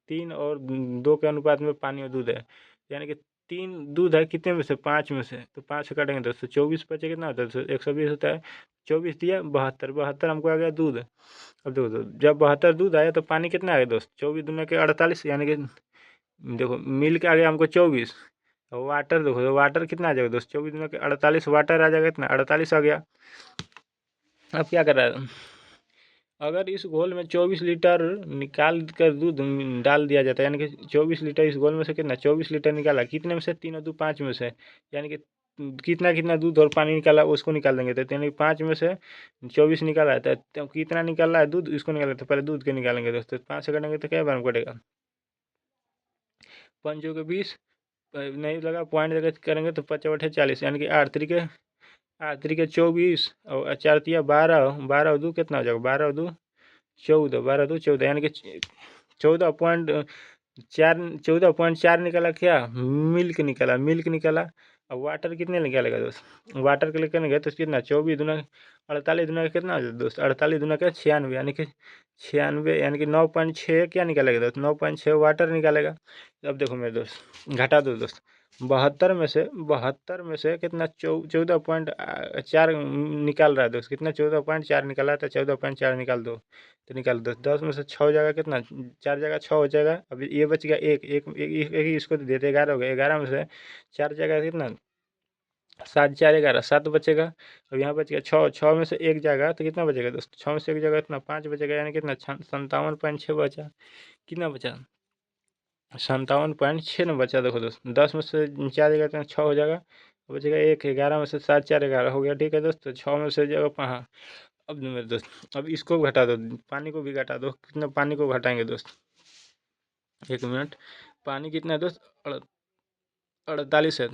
Speaker 1: 3 और 2 के अनुपात में पानी और दूध है। यानी कि 3 दूध है कितने में से 5 में से, तो 5 से काटेंगे दोस्तों 24 बचे कितना होता है 120 होता है। 24 दिया 72, 72 हमको आ गया दूध। अब देखो दोस्त जब 72 दूध आया तो पानी कितना आ गया दोस्त 24 दूना के 48, यानी कि देखो मिल्क आ गया हमको 24। और वाटर देखो वाटर कितना आ जाएगा दोस्त 24 दूना के 48, वाटर आ जाएगा कितना 48 आ गया। अब क्या कर रहा है, अगर इस घोल में 24 लीटर निकाल कर दूध डाल दिया जाता है, यानी कि 24 लीटर इस घोल में से कितना 24 लीटर निकाला, कितने में से 3 और 2 5 में से, यानी कि कितना कितना दूध और पानी निकाला उसको निकाल देंगे। तो यानी 5 में से 24 निकाला है तो कितना निकाल रहा है दूध, इसको निकाला तो पहले दूध के निकालेंगे दोस्तों। 5 से कटेंगे तो क्या बार कटेगा 5 के 20, नहीं लगा पॉइंट जगह करेंगे तो 5 बटे 40, यानी कि 8 3 के 24 और 4 तिया 12, 12 2 कितना हो जाएगा 12 2 14, 12 2 14, यानी कि 14.4 निकाला। क्या मिल्क निकाला। अब वाटर कितने निकालेगा दोस्त, वाटर के लिए करेंगे तो कितना 24 दूना 48 दूना कितना हो जाएगा दोस्त 48 दूना का 96, यानी कि 96 यानी कि 9.6 क्या निकालेगा दोस्त 9.6 वाटर निकालेगा। अब देखो मेरे दोस्त घटा दो दोस्त 72 में से कितना 14.4 निकाल रहा है दोस्त, कितना 14.4 निकाला था 14.4 निकाल दो तो निकाल दो। 10 में से 6 हो जाएगा कितना 4 जगह 6 हो जाएगा। अभी ये बच गया एक इसको दे देते 11 हो गया। 11 में से 4 जगह कितना 7 4 11 7 बचेगा। अब यहाँ बच गया 6, 6 में से 1 जाएगा तो कितना बचेगा दोस्त 6 में से 1 जगह कितना 5 बचेगा, यानी कितना 57.6 बचा। कितना बचा 57.6 में बचा। देखो दोस्त 10 में से 4 जगह तो 6 हो जाएगा, बचेगा 1, 11 में से 7 4 11 हो गया, ठीक है दोस्त। 6 में से जगह हाँ अब मेरे दोस्त अब इसको घटा दो, पानी को भी घटा दो। कितना पानी को घटाएंगे दोस्त? 1 मिनट। पानी कितना है दोस्त? 48 है।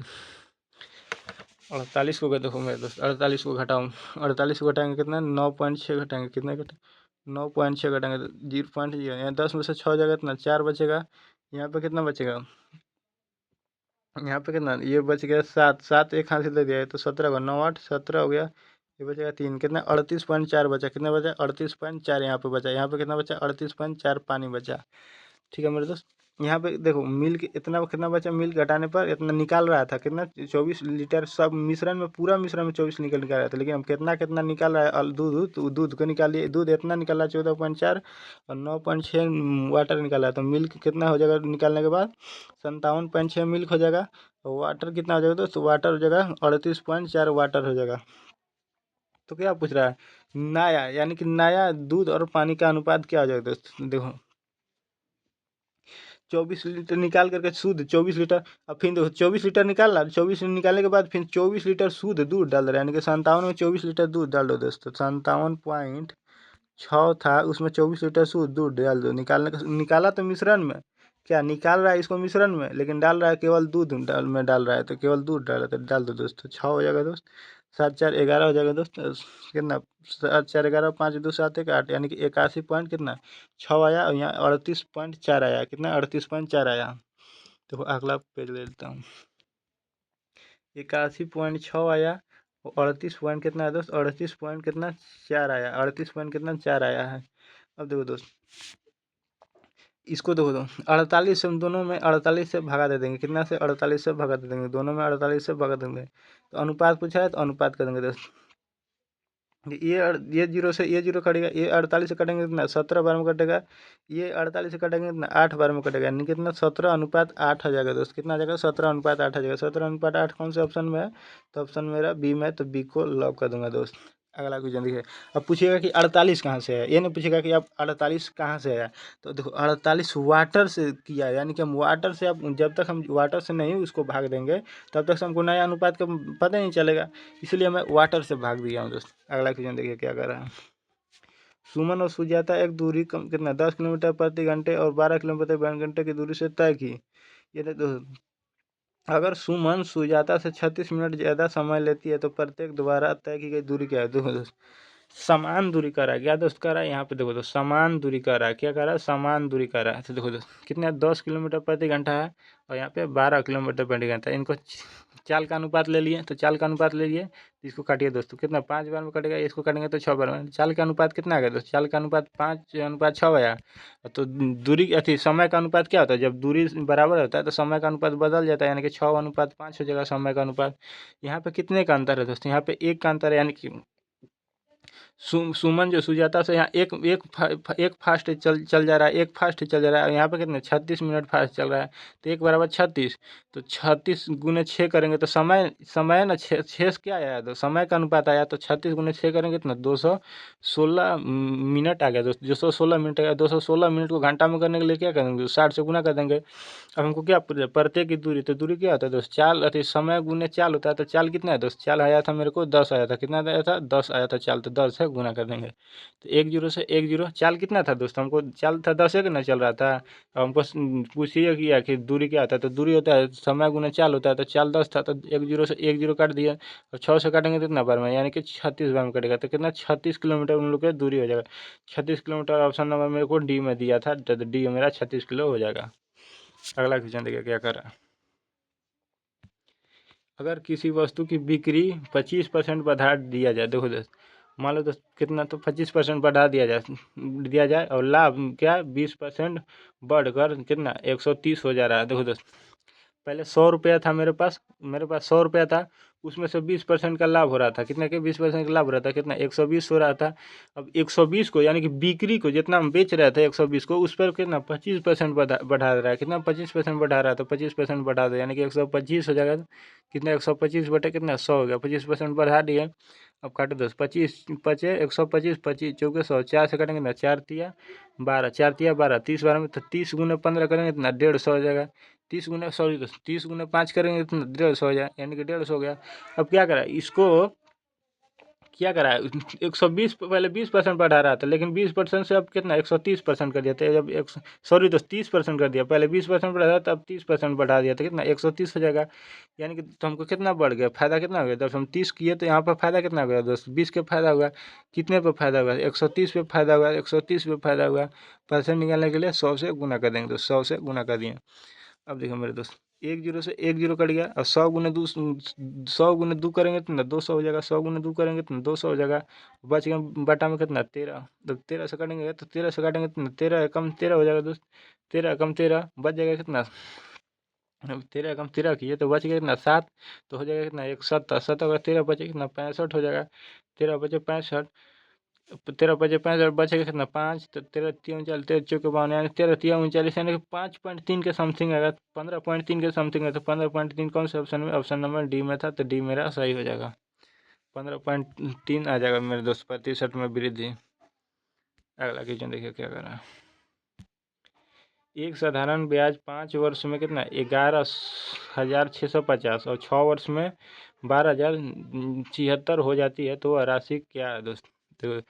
Speaker 1: 48 को देखो मेरे दोस्त, 48 को घटाऊँ, 48 को घटाएंगे कितना? 9.6 घटाएंगे, कितना घटे? 9.6 घटाएंगे तो 0.0, यहाँ 10 में से 6 जाएगा, इतना 4 बचेगा। यहाँ पे कितना बचेगा? यहाँ पे कितना? ये बच गया 7, 7 एक हाथ से दे दिया है तो 17 होगा, 9 8 17 हो गया। ये बचेगा 3, कितना? 38.4 बचा। कितना बचा? 38.4 यहाँ पे बचा। यहाँ पे कितना बचा? 38.4 पानी बचा। ठीक है मेरे दोस्त। यहाँ पे देखो मिल्क इतना कितना बचा, मिल्क घटाने पर इतना निकाल रहा था, कितना? 24 लीटर सब मिश्रण में, पूरा मिश्रण में 24 निकल रहा था, लेकिन हम कितना कितना निकाल रहा है? दूध तो दूध को निकालिए, दूध इतना निकाल रहा है 14.4 और 9.6 वाटर निकाला है, तो मिल्क कितना हो जाएगा निकालने के बाद? 57.6 मिल्क हो जाएगा। और वाटर कितना हो जाएगा दोस्त? वाटर हो जाएगा 38.4 वाटर हो जाएगा। तो क्या पूछ रहा है? नया, यानी कि नया दूध और पानी का अनुपात क्या हो जाएगा दोस्त? देखो 24 लीटर निकाल करके शुद्ध 24 लीटर, अब फिर देखो 24 लीटर निकाल रहा, 24 निकालने के बाद फिर 24 लीटर शुद्ध दूध डाल रहा है, यानी कि 57 में 24 लीटर दूध डाल दो दोस्तों। 57.6 था, उसमें 24 लीटर शुद्ध दूध डाल दो। निकाला तो मिश्रण में, क्या निकाल रहा है इसको मिश्रण में, लेकिन डाल रहा है केवल दूध डाल रहा है, तो केवल दूध डाल रहा है, तो डाल दो दोस्तों। 6 हो जाएगा दोस्त। 7 4 11 हो जाएगा दोस्त। कितना? 7 4 11, 5 2 7 1 8, यानी कि 81 पॉइंट कितना? 6 आया, और यहाँ 38.4 आया। कितना? 38.4 आया। देखो अगला पेज ले लेता हूँ। 81.6 आया, और 38 पॉइंट कितना है दोस्त? 38 पॉइंट कितना? 4 आया। 38 पॉइंट कितना? 4 आया है। अब देखो दोस्त, इसको देखो 48 से हम दोनों में 48 से भगा दे देंगे। कितना से? 48 से भगा दे देंगे, दोनों में 48 से भगा देंगे। तो अनुपात पूछा है तो अनुपात कर देंगे दोस्त। ये जीरो से ये जीरो कटेगा, ये 48 से कटेंगे कितना? 17 बार में कटेगा। ये 48 से कटेंगे कितना? 8 बार में कटेगा, यानी कितना? 17:8 आ जाएगा दोस्त। कितना आ जाएगा? 17:8 आ जाएगा। 17:8 कौन से ऑप्शन में है? तो ऑप्शन मेरा बी में, तो बी को लॉक कर दूंगा दोस्त। अगला क्वेश्चन देखिए। अब पूछिएगा कि 48 कहाँ से है, ये नहीं पूछेगा कि आप 48 कहाँ से आया। तो देखो 48 वाटर से किया है, यानी कि हम वाटर से, अब जब तक हम वाटर से नहीं उसको भाग देंगे तब तक हमको नया अनुपात का पता नहीं चलेगा, इसलिए मैं वाटर से भाग दिया हूँ दोस्त। अगला क्वेश्चन देखिए क्या कर रहा है। सुमन और सुजाता एक दूरी कम कितना 10 किलोमीटर प्रति घंटे और 12 किलोमीटर प्रति घंटे की दूरी से तय की। ये देखो, अगर सुमन सुजाता से 36 मिनट ज़्यादा समय लेती है तो प्रत्येक द्वारा तय की गई दूरी क्या है? देखो दोस्त, समान दूरी कर रहा है क्या दोस्त? कर रहा है यहाँ पे देखो दोस्त, समान दूरी कर रहा है। क्या कर रहा है? समान दूरी कर रहा है। तो देखो दोस्त कितना 10 किलोमीटर प्रति घंटा है, और यहाँ पे 12 किलोमीटर प्रति घंटा। इनको चाल का अनुपात ले लिए, तो चाल का अनुपात ले लिए, तो इसको काटिए दोस्तों। कितना? 5 बार में कटेगा, इसको काटेंगे तो 6 बार में। चाल का अनुपात कितना आ गया दोस्त? चाल का अनुपात 5:6 आया। तो दूरी अति समय का अनुपात क्या होता है? जब दूरी बराबर होता है तो समय का अनुपात बदल जाता है, यानी कि 6:5 हो जाएगा समय का अनुपात। यहाँ पे कितने का अंतर है दोस्तों? यहाँ पे 1 का अंतर है, यानी कि सुमन जो सुजाता से यहाँ एक फास्ट चल जा रहा है, एक फास्ट चल जा रहा है। यहाँ पे कितने? 36 मिनट फास्ट चल रहा है, तो 1 बराबर 36। तो 36 गुने 6 करेंगे तो समय समय ना 6 से क्या आया? तो समय का अनुपात आया, तो 36 गुने 6 करेंगे कितना? 216 मिनट आ गया दोस्त। 216 मिनट आ गया। 216 मिनट को घंटा में करने के लिए क्या करेंगे? 60 से गुना कर देंगे। अब हमको क्या प्रत्येक की दूरी, तो दूरी क्या होता है दोस्त? चाल अति समय गुने चाल होता है। तो चाल कितना है दोस्त? चाल आया था मेरे को 10 आया था। कितना आया था? 10 आया था चाल, तो 10 से गुना कर देंगे। तो 1 जीरो से 1 जीरो। चाल कितना था दोस्त? हमको चाल था 10 ना चल रहा था। अब हमको पूछिए कि आखिर दूरी क्या होता है, तो दूरी होता है समय गुना चाल होता है। तो चाल 10 था, तो 1 जीरो से 1 जीरो काट दिया, और 6 से काटेंगे तो कितना बार में? यानी कि 36 बार में कटेगा। तो कितना? 36 किलोमीटर उन लोग की दूरी हो जाएगा। 36 किलोमीटर ऑप्शन नंबर मेरे को डी में दिया था, तो डी मेरा 36 किलो हो जाएगा। अगला क्वेश्चन देखिए क्या कर रहा है। अगर किसी वस्तु की बिक्री 25% बढ़ा दिया जाए, देखो दोस्त मान लो दोस्त कितना, तो 25% बढ़ा दिया जाए और लाभ क्या 20% बढ़कर कितना 130 हो जा रहा है। देखो दोस्त पहले 100 रुपया था मेरे पास 100 रुपया था, उसमें से 20% का लाभ हो रहा था। कितना के 20% का लाभ हो रहा था? कितना 120 हो रहा था। अब 120 को, यानी कि बिक्री को जितना हम बेच रहे थे 120 को, उस पर कितना 25% बढ़ा रहा है। कितना 25% बढ़ा रहा है? तो 25% बढ़ा दो, यानी कि 125 हो जाएगा। कितना 125 बटे कितना 100 हो गया। 25% बढ़ा दिए। अब काटो दोस्त 25 पचे 125 25 चौके 100, 4 से काटेंगे ना 4 तिया 12, 4 तिया 12, 30 बार में, तो 30 गुने 15 करेंगे इतना 150 हो जाएगा। 30 गुने सॉरी दोस्त 30 गुने 5 करेंगे इतना 150 हो जाए, यानी कि 150 हो गया। अब क्या करा इसको क्या करा है 120 पहले 20% बढ़ा रहा था, लेकिन 20% से अब कितना 130% कर दिया था। जब एक सॉरी दोस्त 30% कर दिया, पहले 20% बढ़ा था तब 30% बढ़ा दिया था, कितना 130 हो जाएगा। यानी कि तो हमको कितना बढ़ गया, फायदा कितना हो गया। जब हम 30 किए तो यहाँ पर फायदा कितना हो गया दोस्त, 20 के फायदा हुआ। कितने पे फायदा हुआ 130 पे फायदा हुआ, 130 पे फायदा हुआ। परसेंट निकालने के लिए 100 से गुना कर देंगे दोस्त, 100 से गुना कर दिए। अब देखो मेरे दोस्त, एक जीरो से एक जीरो कट गया, और 100 गुने 2 करेंगे तो ना 200 हो जाएगा, 100 गुने 2 करेंगे तो 200 हो जाएगा। बच गया बटा में कितना 13, तो 13 से काटेंगे तो 13 से काटेंगे तो 13 कम 13 हो जाएगा दोस्त। 13 कम 13 बच जाएगा कितना, 13 कम 13 किए तो बच गया कितना 7, तो हो जाएगा कितना 170, 70 का 13 बचे कितना 65 हो जाएगा। 13 बचे 65, 13 बचे 65 बचेगा कितना 5, तो 13 3 39, 13 चौके 52, यानी 13 3 39, यानी कि 5.3 के समथिंग आएगा। 15.3 के समथिंग है, तो 15.3 कौन से ऑप्शन में, ऑप्शन नंबर डी में था, तो डी मेरा सही हो जाएगा। 15.3 आ जाएगा मेरे दोस्त, प्रतिशत में वृद्धि। अगला क्वेश्चन देखिए क्या कर रहा है। एक साधारण ब्याज 5 वर्ष में कितना 11,650 और 6 वर्ष में 12,076 हो जाती है, तो वह राशि क्या है दोस्त। तो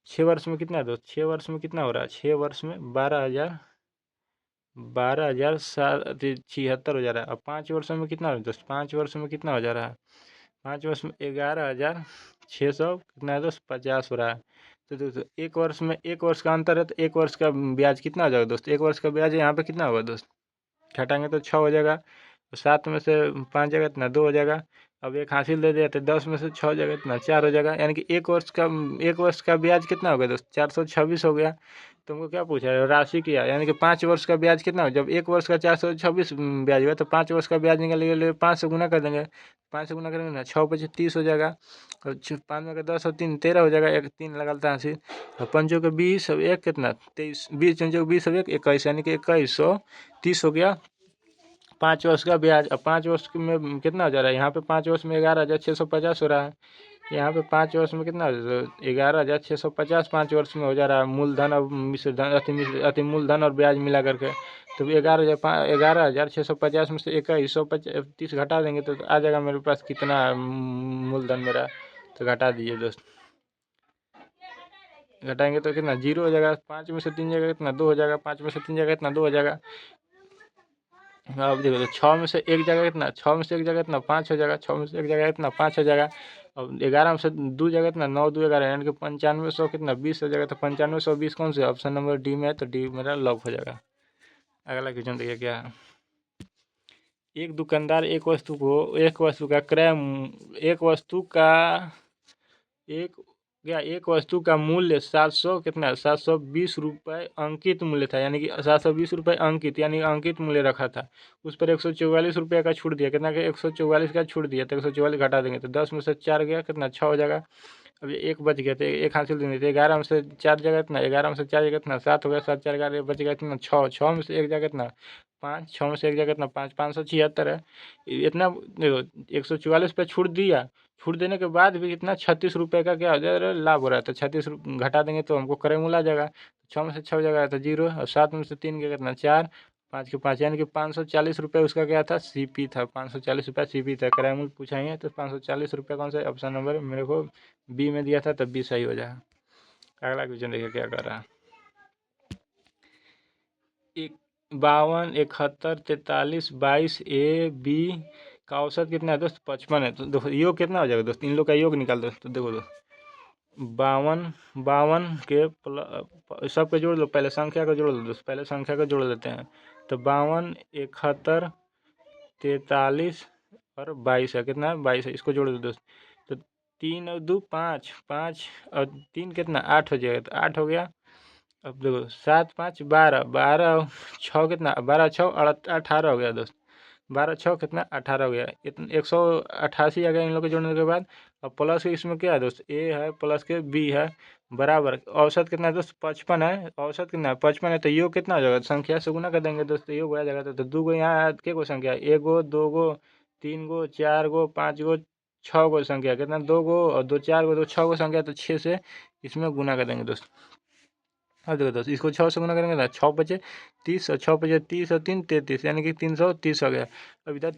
Speaker 1: 6 वर्ष में कितना है दोस्त, 6 वर्ष में कितना हो रहा है, 6 वर्ष में 12,076 हो जा रहा है। और 5 वर्षों में कितना हो रहा है दोस्त, 5 वर्षों में कितना हो जा रहा है, 5 वर्ष में 11,600 कितना है दोस्त 50 हो रहा है। तो दोस्तों एक वर्ष में, एक वर्ष का अंतर है, तो एक वर्ष का ब्याज कितना हो जाएगा दोस्त, एक वर्ष का ब्याज यहाँ पे कितना होगा दोस्त, घटाएंगे तो 6 हो जाएगा, तो 7 में से 5 जगह इतना 2 हो जाएगा। अब एक हासिल दे दिया तो 10 में से 6 जगह इतना 4 हो जाएगा, यानी कि एक वर्ष का ब्याज कितना होगा दोस्त 426 हो गया। तुमको क्या पूछा है, राशि क्या, यानी कि 5 वर्ष का ब्याज कितना हो, जब एक वर्ष का 426 ब्याज हुआ, तो 5 वर्ष का ब्याज निकालने के लिए 5 से गुना कर देंगे। 5 से गुना करेंगे ना 6 पचे 30 हो जाएगा, और 5 में का 10 और 3 13 हो जाएगा, एक 3 लगाता हासिल, और 5 के 20 और एक कितना 23, 20 5 20 और एक 21, यानी कि 2130 हो गया 5 वर्ष का ब्याज। अब 5 वर्ष में कितना हो जा रहा है, यहाँ पे 5 वर्ष में 11,650 हो रहा है, यहाँ पे 5 वर्ष में कितना 11,650 5 वर्ष में हो जा रहा है, मूलधन और मिश्र धन अति मूलधन और ब्याज मिला करके। तो 11,650 में से 2130 घटा देंगे तो आ जाएगा मेरे पास कितना मूलधन मेरा। तो घटा दीजिए दोस्त, घटाएंगे तो कितना 0 हो जाएगा। 5 में से 3 जगह कितना 2 हो जाएगा, 5 में से 3 जगह कितना 2 हो जाएगा। अब देखो तो 6 में से एक जगह कितना, 6 में से एक जगह कितना 5 हो जाएगा, 6 में से एक जगह कितना 5 हो जाएगा। अब 11 में से 2 जगह कितना 9 2 11, यानी कि 9500 कितना 20 हो जाएगा। तो 9520 कौन से ऑप्शन नंबर डी में है, तो डी मेरा लॉक हो जाएगा। अगला क्वेश्चन देखिए क्या है। एक दुकानदार एक वस्तु का क्रय, एक वस्तु का मूल्य 720 रुपये अंकित मूल्य था, यानी कि 720 रुपये अंकित, यानी अंकित मूल्य रखा था। उस पर 144 रुपये का छूट दिया, कितना का 144 का छूट दिया, तो 144 घटा देंगे तो 10 में से 4 गया कितना 6 हो जाएगा। अब एक बच गया, तो एक हासिल देंगे तो 11 में से 4 जगह इतना, 11 में से 4 जगह इतना 7 हो गया, 7 4 11 बच गया कितना 6, 6 में से एक जगह इतना 5, 6 में से एक जगह इतना 5, 576 है। इतना देखो 144 पे छूट दिया, छूट देने के बाद भी कितना 36 रुपये का क्या हो जाएगा लाभ हो रहा है, तो 36 घटा देंगे तो हमको क्रय मूल्य आ जाएगा। 6 में से 6 जगह तो 0, और 7 में से 3 का कितना 4, 5 के 5, यानी कि 540 रुपये उसका क्या था सीपी था, 540 रुपये सीपी था। क्रय मूल्य पूछा ही है, तो 540 रुपये कौन सा ऑप्शन नंबर मेरे को बी में दिया था, तब बी सही हो जाएगा। अगला क्वेश्चन देखिए क्या कर रहा है। 52 71 43 22 ए बी का औसत कितना है दोस्त 55 है। तो देखो योग कितना हो जाएगा दोस्त, इन लोग का योग निकाल दो। तो देखो दोस्त 52 के सबके जोड़ लो, पहले संख्या को जोड़ लो दोस्त, पहले संख्या को जोड़ लेते हैं। तो 52 71 43 और 22 है, कितना है 22 है, इसको जोड़ दो दोस्त। तो 3 और 2 5, 5 और 3 कितना 8 हो जाएगा, तो 8 हो गया। अब देखो 7 5 12, 12 6 कितना 12 6 18 हो गया दोस्त, 12 6 कितना 18 हो गया, इतना 188 आ गया इन लोग के जोड़ने के बाद। अब प्लस के इसमें क्या है दोस्त, ए है प्लस के बी है, बराबर औसत कितना है दोस्त 55 है, औसत कितना है 55 है, तो योग कितना हो जाएगा, संख्या से गुना कर देंगे दोस्त, योग आ जाएगा। तो 2 गो यहाँ के गो संख्या, 1 गो 2 गो 3 गो 4 गो 5 गो 6 गो संख्या, कितना 2 गो और 2 4 गो 2 6 गो संख्या, तो 6 से इसमें गुना कर देंगे दोस्त। अब देखो दोस्त इसको 6 से गुना करेंगे ना 6 बचे 30 और 6 बचे 30 और 3 33, यानी कि 330 हो गया। अब इधर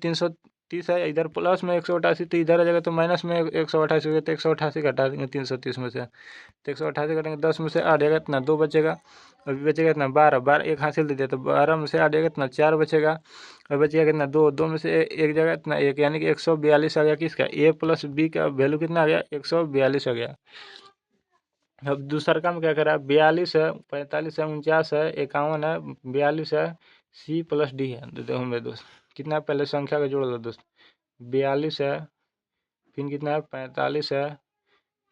Speaker 1: 330 है, इधर प्लस में 188, तो इधर आ जाएगा तो माइनस में 188 हो गया, तो 188 घटा देंगे 330 में से, तो 188 घटेंगे 10 में से 8 जाएगा, इतना 2 बचेगा। अभी बचेगा इतना 12, 12 एक हासिल दे दिया, तो 12 में से 8 जाएगा इतना 4 बचेगा। और बचेगा कितना 2, 2 में से एक जगह इतना 1, यानी कि 142 आ गया किसका, ए प्लस बी का वैल्यू कितना आ गया, 142 आ गया। अब दूसरा काम क्या करा, 42 है, 45 है, 49 है, 51 है, 42 है, सी प्लस डी है। तो देखो मेरे दोस्त कितना है, पहले संख्या का जोड़ लो दोस्त, 42 है, फिर कितना है 45 है,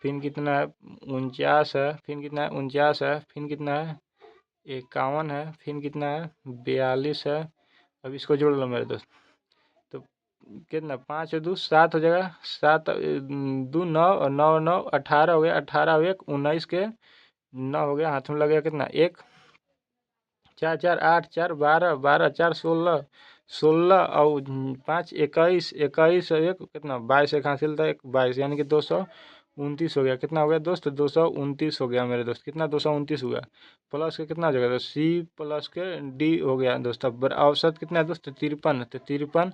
Speaker 1: फिर कितना है 49 है, फिर कितना है 49 है, फिर कितना है 51 है, फिर कितना है 42 है। अब इसको जोड़ लो मेरे दोस्त, तो कितना 5 और 2 7 हो जाएगा, 7 2 9 और 9 9 18 हो गया, 18 और 1 19 के 9 हो गया, हाथ में लगेगा कितना 1 4 4 8 4 12 12 4 16 16 और 5 21 21 और 1 कितना 22, एक हासिल था 1 22, यानी कि 229 हो गया। कितना हो गया दोस्त, 229 हो गया मेरे दोस्त, कितना 229 हुआ। प्लस के कितना हो जाएगा, तो सी प्लस के डी हो गया दोस्त। अब औसत कितना है दोस्त, 53, तो 53।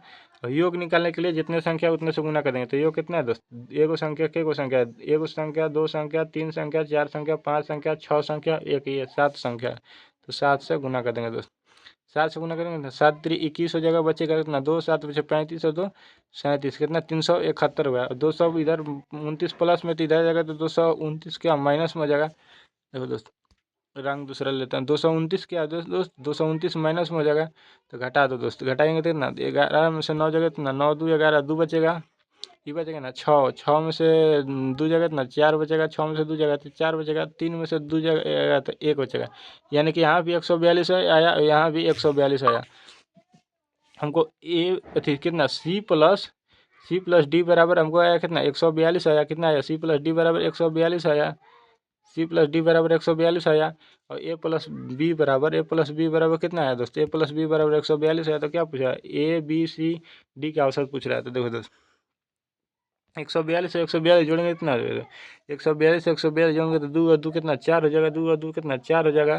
Speaker 1: योग निकालने के लिए जितने संख्या उतने से गुना करेंगे, तो योग कितना है दोस्त, एगो संख्या के गो संख्या है, एगो संख्या, 2 संख्या, 3 संख्या, 4 संख्या, 5 संख्या, 6 संख्या, एक ये 7 संख्या, तो 7 से गुना कर देंगे दोस्त। 7 से गुना करेंगे तो 7 3 21 हो जाएगा, बचेगा कितना 2, 7 बचे 35 और 2 37, कितना 371 हुआ। 200 इधर 29 प्लस में, तो इधर जाएगा तो 229 क्या माइनस में हो जाएगा। देखो दोस्त रंग दूसरा लेते हैं, 229 क्या है दोस्त 229 माइनस में हो जाएगा, तो घटा दो दोस्त, घटाएंगे तो कितना 11 में से 9 जगह इतना 9 2 11 2 बचेगा, ये बचेगा ना 6, 6 में से 2 जगह इतना 4 बचेगा, 6 में से 2 जगह तो 4 बचेगा, 3 में से 2 जगह तो 1 बचेगा, यानी कि यहाँ भी 142 आया, यहाँ भी 142 आया। हमको ए थी कितना सी प्लस डी बराबर हमको आया कितना 142 आया, कितना आया सी प्लस डी बराबर 142 आया, सी प्लस डी बराबर 142 आया। और ए प्लस बी बराबर कितना आया दोस्त, ए प्लस बी बराबर 142 आया। तो क्या पूछा, ए बी सी डी का औसत पूछ रहा है। तो देखो दोस्त 142 से 142 जोड़ेंगे कितना हो जाएगा, 142 से 142 जोड़ेंगे तो 2 और 2 कितना 4 हो जाएगा, 2 और 2 कितना 4 हो जाएगा,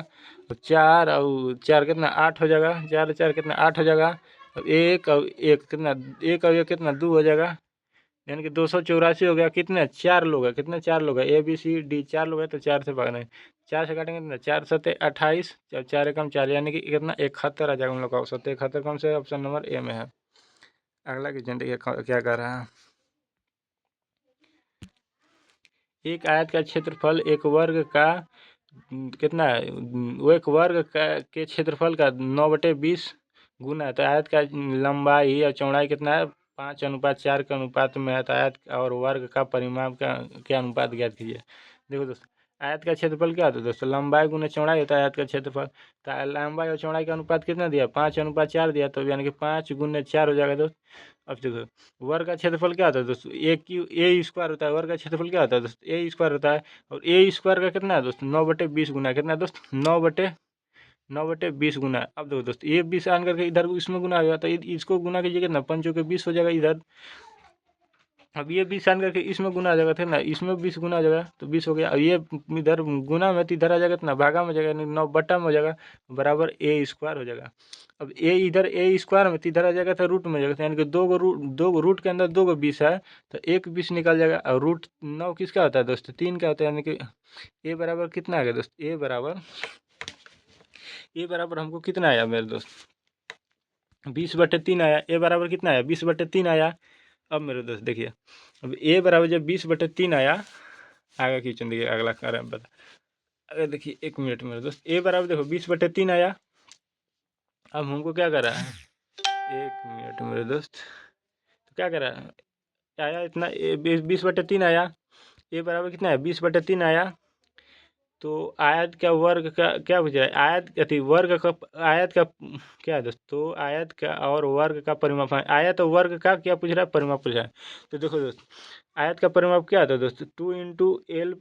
Speaker 1: और 4 और 4 कितना 8 हो जाएगा, 4 और 4 कितना 8 हो जाएगा। अब 1 और 1 कितना 1 और 1 कितना 2 हो जाएगा, यानी कि 284 हो गया। कितने 4 लोग हैं, कितने 4 लोग हैं, ए बी सी डी 4 लोग हैं, तो 4 से भागना है, 4 से काटेंगे कितना 4 7 28, 4 एकम 4, यानी कि कितना 71 आ जाएगा उन लोग का औसत। 71 कौन से ऑप्शन नंबर ए में है। अगला क्वेश्चन देखिए क्या कर रहा है, एक आयत का क्षेत्रफल एक वर्ग का कितना है, वो एक वर्ग का के क्षेत्रफल का 9/20 गुना है। तो आयत का लंबाई और चौड़ाई कितना है, 5:4 के अनुपात में है। तो आयत और वर्ग का परिमाप का क्या अनुपात ज्ञात कीजिए। देखो दोस्तों आयत का क्षेत्रफल क्या होता है दोस्तों, लंबाई गुना चौड़ाई होता है आयत का क्षेत्रफल। तो लंबाई और चौड़ाई का अनुपात कितना दिया, 5:4 दिया, तो यानी कि 5 गुना 4 हो जाएगा दोस्त। अब देखो वर्ग का क्षेत्रफल क्या होता है दोस्तों, ए स्क्वायर होता है, वर्ग का क्षेत्रफल क्या होता है दोस्तों, ए स्क्वायर होता है। और ए स्क्वायर का कितना है दोस्तों, 9/20 गुना, कितना है दोस्त 9/20 गुना। अब देखो दोस्त ये 20 आन करके इधर इसमें गुना आ गया, तो इसको गुना कीजिए कितना 5 के 20 हो जाएगा इधर। अब ये 20 आन करके इसमें गुना आ जाएगा, थे ना इसमें 20 गुना आ जाएगा, तो 20 हो गया। अब ये इधर गुना में तो इधर आ जाएगा इतना भागा में हो जाएगा, 9 बटा में हो जाएगा, बराबर ए स्क्वायर हो जाएगा। अब ए इधर ए स्क्वायर में तो इधर आ जाएगा, तो रूट में हो जाएगा, तो यानी कि दो गो रूट के अंदर 2 गो 20 है, तो एक 20 निकल जाएगा। और रूट 9 किसका होता है दोस्त, 3 का होता है, यानी कि ए बराबर कितना आ गया दोस्त, ए बराबर हमको कितना आया मेरे दोस्त 20/3 आया। ए बराबर कितना आया 20/3 आया। अब मेरे दोस्त देखिए अब ए बराबर जब 20/3 आया, आगे क्वेश्चन देखिए अगला कारण बता। अरे देखिए 1 मिनट मेरे दोस्त, ए बराबर देखो 20/3 आया। अब हमको क्या कर रहा है, 1 मिनट मेरे दोस्त, तो क्या कर रहा है, आया इतना 20/3 आया, ए बराबर कितना है 20/3 आया। तो आयत का वर्ग का क्या पूछ रहा है, आयत अति वर्ग का आयत का क्या है दोस्तों, आयत का और वर्ग का परिमाप है। आयत और वर्ग का क्या पूछ रहा है, परिमाप पूछ रहा है। तो देखो दोस्त आयत का परिमाप क्या होता है दोस्तों, 2 ×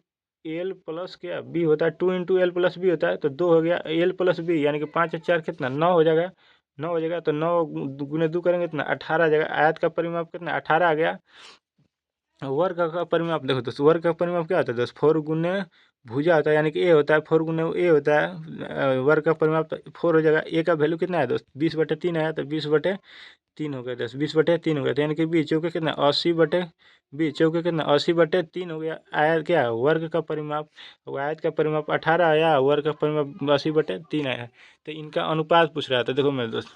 Speaker 1: एल प्लस क्या बी होता है, 2 × एल प्लस बी होता है। तो 2 हो गया एल प्लस बी, यानी कि 5 और 4 कितना 9 हो जाएगा, 9 हो जाएगा। तो 9 गुने 2 करेंगे इतना 18 आ जाएगा। आयत का परिमाप कितना 18 आ गया। वर्ग का परिमाप देखो दोस्तों, वर्ग का परिमाप क्या होता है दोस्त, 4 × भुजा होता है यानी कि ए होता है, 4 गुने ए होता है, वर्ग का परिमाप तो 4 हो जाएगा। ए का वैल्यू कितना है दोस्त, 20/3 आया, तो 20/3 हो गया दोस्त, 20/3 हो गया, तो यानी कि 20 चौके कितना 80/20 चौके कितना 80/3 हो गया। आया क्या, वर्ग का परिमाप, आयत का परिमाप 18 आया, वर्ग का परिमाप 80/3 आया। तो इनका अनुपात पूछ रहा था, देखो मेरे दोस्त,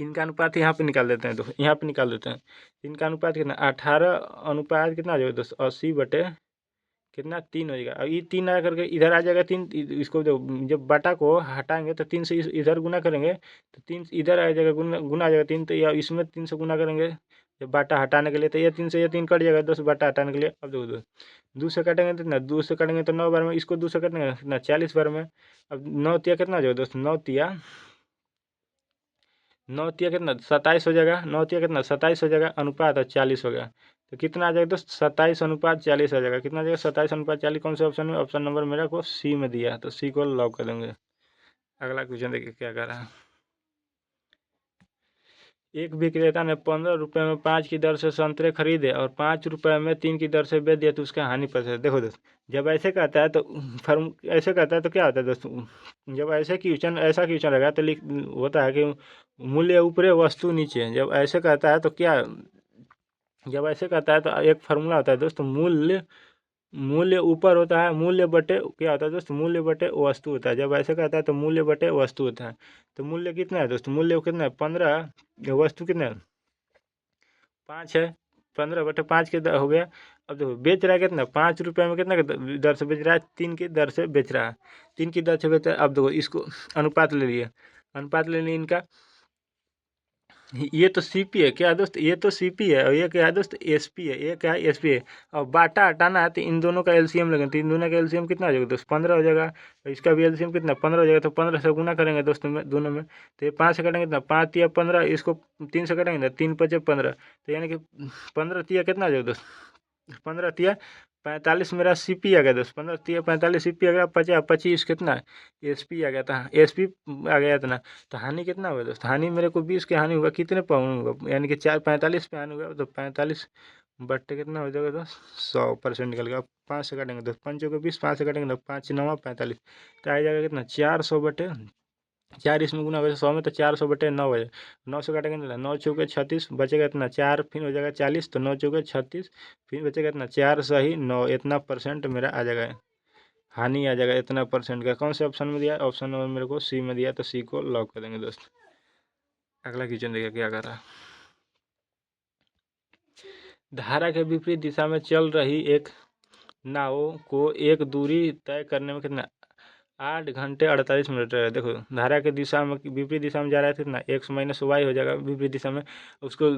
Speaker 1: इनका अनुपात यहाँ पे निकाल देते हैं, तो यहाँ पे निकाल देते हैं। इनका अनुपात कितना 18 अनुपात कितना आ जाएगा दोस्त 80/3 हो जाएगा। अब ये 3 आ करके इधर आ जाएगा 3, इसको जब बटा को हटाएंगे तो 3 से इधर गुना करेंगे तो 3 इधर आ जाएगा, गुना गुना आ जाएगा 3, तो या इसमें 3 से गुना करेंगे जब बाटा हटाने के लिए, तो ये 3 से ये 3 कट जाएगा दोस्त बाटा हटाने के लिए। अब देखो दोस्त, 2 से काटेंगे तो कितना, 2 से काटेंगे तो 9 बार में, इसको 2 से काटेंगे कितना 40 बार में। अब 9 तिया कितना हो जाएगा दोस्त, 9 तिया कितना 27 हो जाएगा, 9 तिया कितना 27 हो जाएगा, अनुपात है 40 हो गया। तो कितना आ जाएगा दोस्त 27/40 आ जाएगा। कितना आ जाएगा 27/40, कौन से ऑप्शन में, ऑप्शन नंबर मेरा को सी में दिया है, तो सी को लॉक कर देंगे। अगला क्वेश्चन देखिए क्या कर रहा है। एक विक्रेता ने 15 रुपये में 5 की दर से संतरे खरीदे और 5 रुपये में 3 की दर से बेच दिया, तो उसका हानि प्रतिशत देखो दोस्त। जब ऐसे कहता है तो फर्म ऐसे कहता है तो क्या होता है दोस्त, जब ऐसा क्वेश्चन रहेगा तो लिख होता है कि मूल्य ऊपरे वस्तु नीचे। जब ऐसे कहता है तो क्या, जब ऐसे कहता है तो एक फार्मूला होता है दोस्त, मूल्य मूल्य ऊपर होता है, मूल्य बटे क्या होता है दोस्त, मूल्य बटे वस्तु होता है। जब ऐसे कहता है तो मूल्य बटे वस्तु होता है। तो मूल्य कितना है दोस्त, मूल्य कितना है 15, वस्तु कितना है 5 है, 15/5 के हो गया। अब देखो बेच रहा है कितना 5 रुपये में, कितना के दर से बेच रहा है, 3 की दर से बेच रहा है, 3 की दर से बेच रहा है। अब देखो इसको अनुपात ले लिए, अनुपात ले लिए इनका, ये तो सीपी है क्या दोस्त, ये तो सीपी है और ये क्या है दोस्त एसपी है, ये क्या है एसपी है। और बाटा हटाना है तो इन दोनों का एलसीएम लगेगा, तो इन दोनों का एलसीएम कितना हो जाएगा दोस्त 15 हो जाएगा। और इसका भी एलसीएम कितना 15 हो जाएगा, तो 15 से गुना करेंगे दोस्तों में दोनों में, तो ये 5 से कटेंगे कितना 5 तिया 15, इसको 3 से कटेंगे ना 3×5 = 15, तो यानी कि 15 तिया कितना आ जाएगा दोस्त, 15 तिया 45 मेरा सीपी आ गया दोस्त, 15 तिया 45 सीपी आ गया। 50 25 कितना एसपी आ गया था, एसपी आ गया इतना। तो हानि कितना हुआ दोस्त, हानि मेरे को 20 की हानि हुआ, कितने पाउंड हुआ, यानी कि 45 पे हानि हुआ, तो 45 बट्टे कितना हो जाएगा दोस्त 100% निकल गया। 5 से काटेंगे दोस्त, 5 चौके 20, 5 से काटेंगे तो 5×9 = 45, तो आ जाएगा कितना 400/4, इसमें गुना वैसे 100 में, तो 400/9 हो जाएगा। 9 से काटेंगे ना 9 चौके 36, बचेगा इतना 4, फिर हो जाएगा 40, तो 9 चौके 36, फिर बचेगा इतना 4×9, इतना परसेंट मेरा आ जाएगा, हानि आ जाएगा इतना परसेंट का। कौन से ऑप्शन में दिया, ऑप्शन नंबर मेरे को सी में दिया, तो सी को लॉक कर देंगे दोस्त। अगला क्वेश्चन देखिए क्या कर रहा है। धारा के विपरीत दिशा में चल रही एक नाव को एक दूरी तय करने में कितना 8 घंटे 48 मिनट है। देखो धारा के दिशा में विपरीत दिशा में जा रहा है, कितना x - y हो जाएगा विपरीत दिशा में, उसको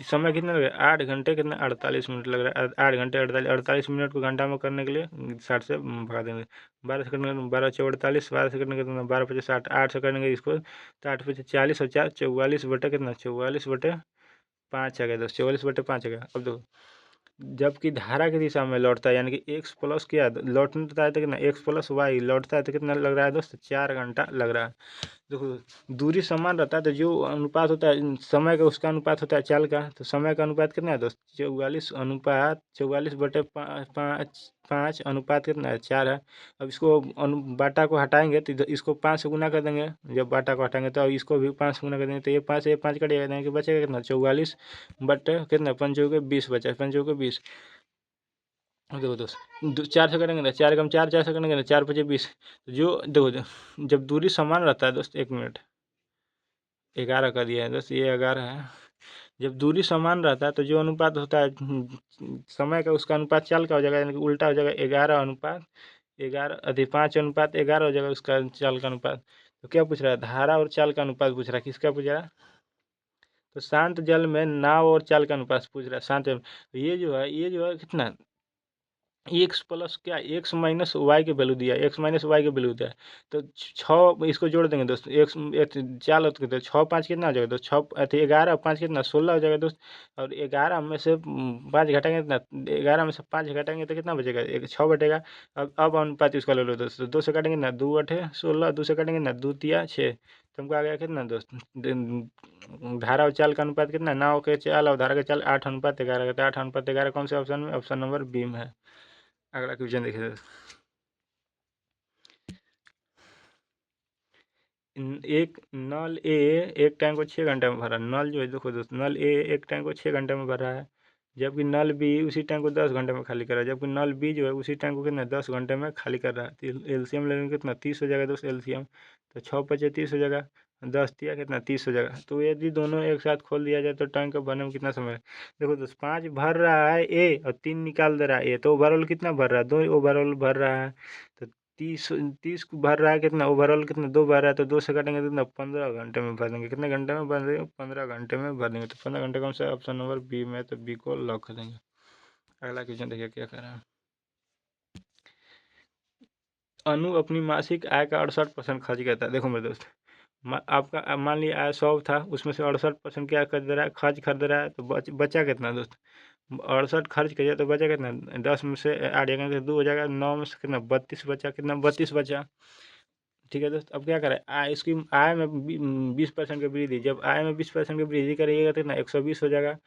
Speaker 1: समय कितना लग रहा है 8 घंटे कितना 48 मिनट लग रहा है। 8 घंटे 48 मिनट को घंटा में करने के लिए 60 से भगा देंगे, 12 से करने 12 × 48, 12 से करने कितना 12×5 = 60, 8 से करेंगे इसको तो 8×5 = 40 और 4 44 बटे कितना 44/5 आ गया दोस्त, 44/5 आ गया। अब देखो जबकि धारा की दिशा में लौटता है, यानी कि x प्लस क्या लौटता है तो कितना x+y लौटता है तो कितना लग रहा है दोस्त 4 घंटा लग रहा है। देखो दूरी समान रहता है तो जो अनुपात होता है समय का, उसका अनुपात होता है चाल का, तो समय का अनुपात कितना है दोस्त 44/5 अनुपात कितना है 4 है। अब इसको बाटा को हटाएंगे तो इसको 5 से गुना कर देंगे, जब बाटा को हटाएंगे तो इसको भी 5 से गुना कर देंगे, तो ये 5 से ये 5 कट जाएगा, कि बचेगा कितना 44/कितना 5 चौके 20 बचा, 5 चौके 20। देखो दोस्त 4 से करेंगे ना 4 कम 4, 4 से करेंगे ना 4×5 = 20, तो जो देखो जब दूरी समान रहता है दोस्त, 1 मिनट 11 का दिया है दोस्त, ये 11 है। जब दूरी समान रहता है तो जो अनुपात होता है समय का, उसका अनुपात चाल का हो जाएगा, यानी कि उल्टा हो जाएगा 11:5 हो जाएगा उसका चाल का अनुपात। तो क्या पूछ रहा है, धारा और चाल का अनुपात पूछ रहा है, किसका पूछ रहा है, तो शांत जल में नाव और चाल का अनुपात पूछ रहा है। शांत जल ये जो है कितना x प्लस क्या x - y के वैल्यू दिया, x - y के वैल्यू दिया, तो 6 इसको जोड़ देंगे दोस्त, x चाल होते तो 6×5 कितना हो जाएगा दोस्त 6 11 5 कितना 16 हो जाएगा दोस्त। और 11 में से 5 घटाएंगे कितना 11 में से 5 घटाएंगे तो कितना बचेगा 6 बटेगा। अब अनुपात इसका ले लो दोस्त, 2 से काटेंगे ना 2×8 = 16, 2 से काटेंगे ना 2 तिया 6, तुमको आ गया कितना दोस्त धारा और चाल का अनुपात कितना, नाव के चाल और धारा के चाल 8:11 का, 8:11 कौन से ऑप्शन में, ऑप्शन नंबर बी में है। अगला क्वेश्चन देखिए। एक नल ए एक टैंक को 6 घंटे में भरा। नल जो है देखो दोस्त, नल ए एक टैंक को 6 घंटे में भर रहा है, जबकि नल बी उसी टैंक को 10 घंटे में खाली कर रहा है, जबकि नल बी जो है उसी टैंक को कितना 10 घंटे में खाली कर रहा है। तो एलसीएम लेने कितना 30 हो जाएगा दोस्त एलसीएम। तो 6×5 = 30 हो जाएगा, 10 दिया कितना 30 हो जाएगा। तो यदि दोनों एक साथ खोल दिया जाए तो टैंक को भरने में कितना समय है। देखो दोस्त 5 भर रहा है ए और 3 निकाल दे रहा है ए, तो ओवरऑल कितना भर रहा है 2 ओवरऑल भर रहा है। तो 30 भर रहा है कितना ओवरऑल कितना 2 भर रहा है, तो 2 से काटेंगे तो कितना 15 घंटे में भर देंगे। कितने घंटे में भर देंगे 15 घंटे में भर देंगे। तो 15 घंटे कौन सा ऑप्शन नंबर बी में, तो बी को लॉक कर देंगे। अगला क्वेश्चन देखिए क्या कर रहा है। अनु अपनी मासिक आय का 68% खर्च करता है। देखो मेरे दोस्त, आपका मान लिया आय 100 था, उसमें से 68% क्या कर दे रहा है खर्च कर दे रहा है, तो बचा कितना दोस्त 68 खर्च किया तो बचा कितना 10 में से 8 जाएगा तो 2 हो जाएगा, 9 में से कितना 32 बचा, कितना 32 बचा। ठीक है दोस्त, अब क्या करें आय इसकी आय में 20% की वृद्धि, जब आय में 20% की वृद्धि करिएगा तो कितना 120 हो जाएगा।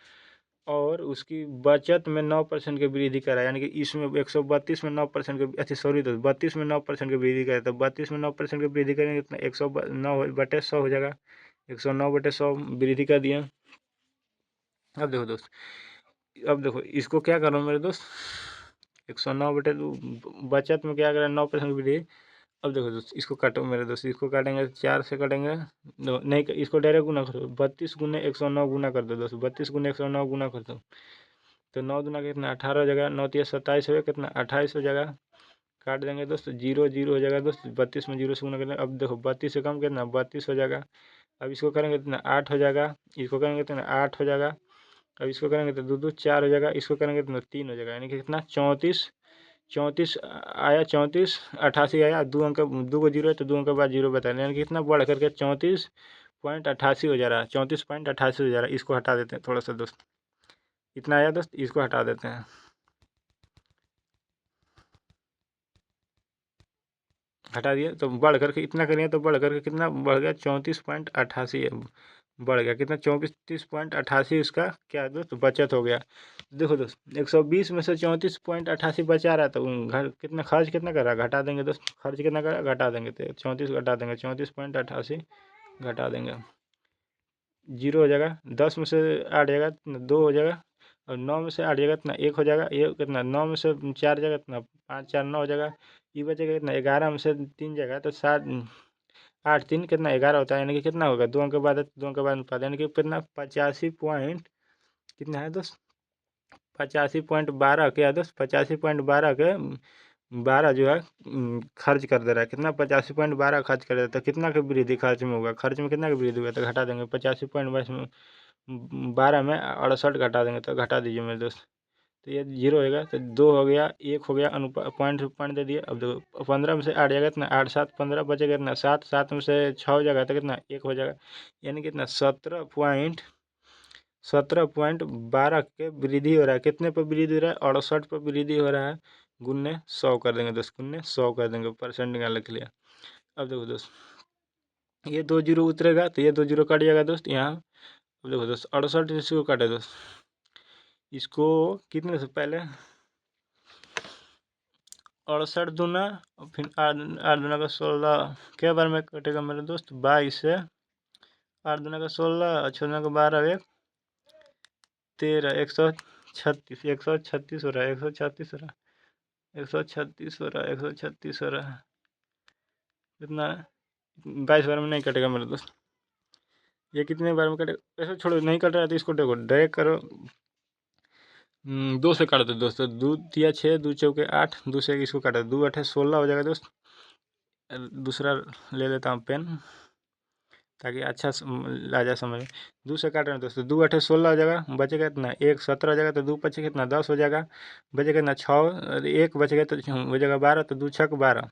Speaker 1: और उसकी बचत में 9% की वृद्धि करा, यानी कि इसमें 132 में 9% की, अच्छा सॉरी दोस्त 32 में 9% की वृद्धि करे, तो 32 में 9% की वृद्धि करेंगे कितना 109/100 हो जाएगा। 109/100 वृद्धि कर दिया। अब देखो दोस्त, अब देखो इसको क्या करो मेरे दोस्त, 109/2 बचत में क्या करें 9% की वृद्धि। अब देखो दोस्त इसको काटो मेरे दोस्त, इसको काटेंगे 4 से काटेंगे, नहीं इसको डायरेक्ट गुना करो, 32 × 109 गुना कर दो दोस्त, 32 × 109 गुना कर दो, तो 9 दूना कितना 18 हो जाएगा, 9 × 27 हो जाएगा, कितना 28 हो जाएगा। काट देंगे दोस्त, 0 0 हो जाएगा दोस्त, 32 में 0 से गुना करेंगे। अब देखो 32 से कम कितना 32 हो जाएगा। अब इसको करेंगे कितना 8 हो जाएगा, इसको करेंगे कितना 8 हो जाएगा। अब इसको करेंगे तो 2 2 4 हो जाएगा, इसको करेंगे तो 3 हो जाएगा, यानी कि कितना 34 34 आया, 34 88 आया, 2 अंक 2 को 0 है तो 2 अंक के बाद 0 बताया, यानी कि कितना बढ़ करके 34.88 हो जा रहा है, 34.88 हो जा रहा है। इसको हटा देते हैं थोड़ा सा दोस्त, इतना आया दोस्त, इसको हटा देते हैं। हटा दिया तो बढ़ करके इतना करिए तो बढ़ करके कितना बढ़ गया 34.88 बढ़ गया, कितना 34.88 उसका क्या दोस्त बचत हो गया। देखो दोस्त 120 में से 34.88 बचा रहा, तो घर कितना खर्च कितना कर रहा घटा देंगे दोस्त, खर्च कितना कर रहा घटा देंगे, तो 34 घटा देंगे, 34.88 घटा देंगे, 0 हो जाएगा। 10 में से 8 जाएगा 2 हो जाएगा, और 9 में से 8 जाएगा इतना 1 हो जाएगा, ये कितना 9 में से 4 जाएगा इतना 5 4 9 हो जाएगा। ये बचेगा कितना 11 में से 3 जाएगा तो 7 8 3 कितना 11 होता है, यानी कि कितना होगा 2 अंक के बाद 2 अंक के बाद पाता, यानी कि कितना 85 पॉइंट कितना है दोस्त 85.12 क्या है दोस्त 85.12 के 12 जो है खर्च कर दे रहा है, कितना 85.12 खर्च कर देता है, तो कितना की वृद्धि खर्च में होगा, खर्च में कितना की वृद्धि होगा, तो घटा देंगे 85.12 में 68 घटा देंगे, तो घटा दीजिए मेरे दोस्त। तो ये 0 होगा, तो 2 हो गया 1 हो गया, पॉइंट पॉइंट दे दिए। अब देखो 15 में से 8 जाएगा कितना 8 7 15 बचेगा कितना 7 7 में से 6 हो जाएगा तो कितना 1 हो जाएगा, यानी कितना 17.12 के वृद्धि हो रहा है, कितने पर वृद्धि हो रहा है 68 पर वृद्धि हो रहा है। गुन्ने 100 कर देंगे दोस्त, गुन्ने 100 कर देंगे, परसेंट निकालने के लिए। अब देखो दोस्त ये 2 0 उतरेगा तो ये 2 0 कट जाएगा दोस्त यहाँ। अब देखो दोस्त 68 इसको काटे दोस्त, इसको कितने से पहले 68 दूना और फिर 8 दूना का 16 क्या बार में कटेगा मेरे दोस्त 22 से 8 दूना का 16 6 दूना का 12 1 13 136 136 हो रहा है 136 हो रहा है 136 हो रहा है 136 हो रहा है, कितना 22 बार में नहीं कटेगा मेरे दोस्त, ये कितने बार में कटेगा ऐसे छोड़ो, नहीं कट रहा है तो इसको देखो डायरेक्ट करो, 2 से काट दो दोस्तों, 2 तिया 6 2 चौके 8 2 से इसको काटा 2 8 16 हो जाएगा दोस्त। दूसरा ले लेता हूँ पेन ताकि अच्छा आ जाए समझ में। 2 से काट रहे हैं दोस्तों, 2 8 16 हो जाएगा, बचेगा कितना 1 17 हो जाएगा, तो 2 पचे कितना 10 हो जाएगा, बचेगा कितना 6 1 बचेगा तो हो जाएगा 12, तो 2 6 12,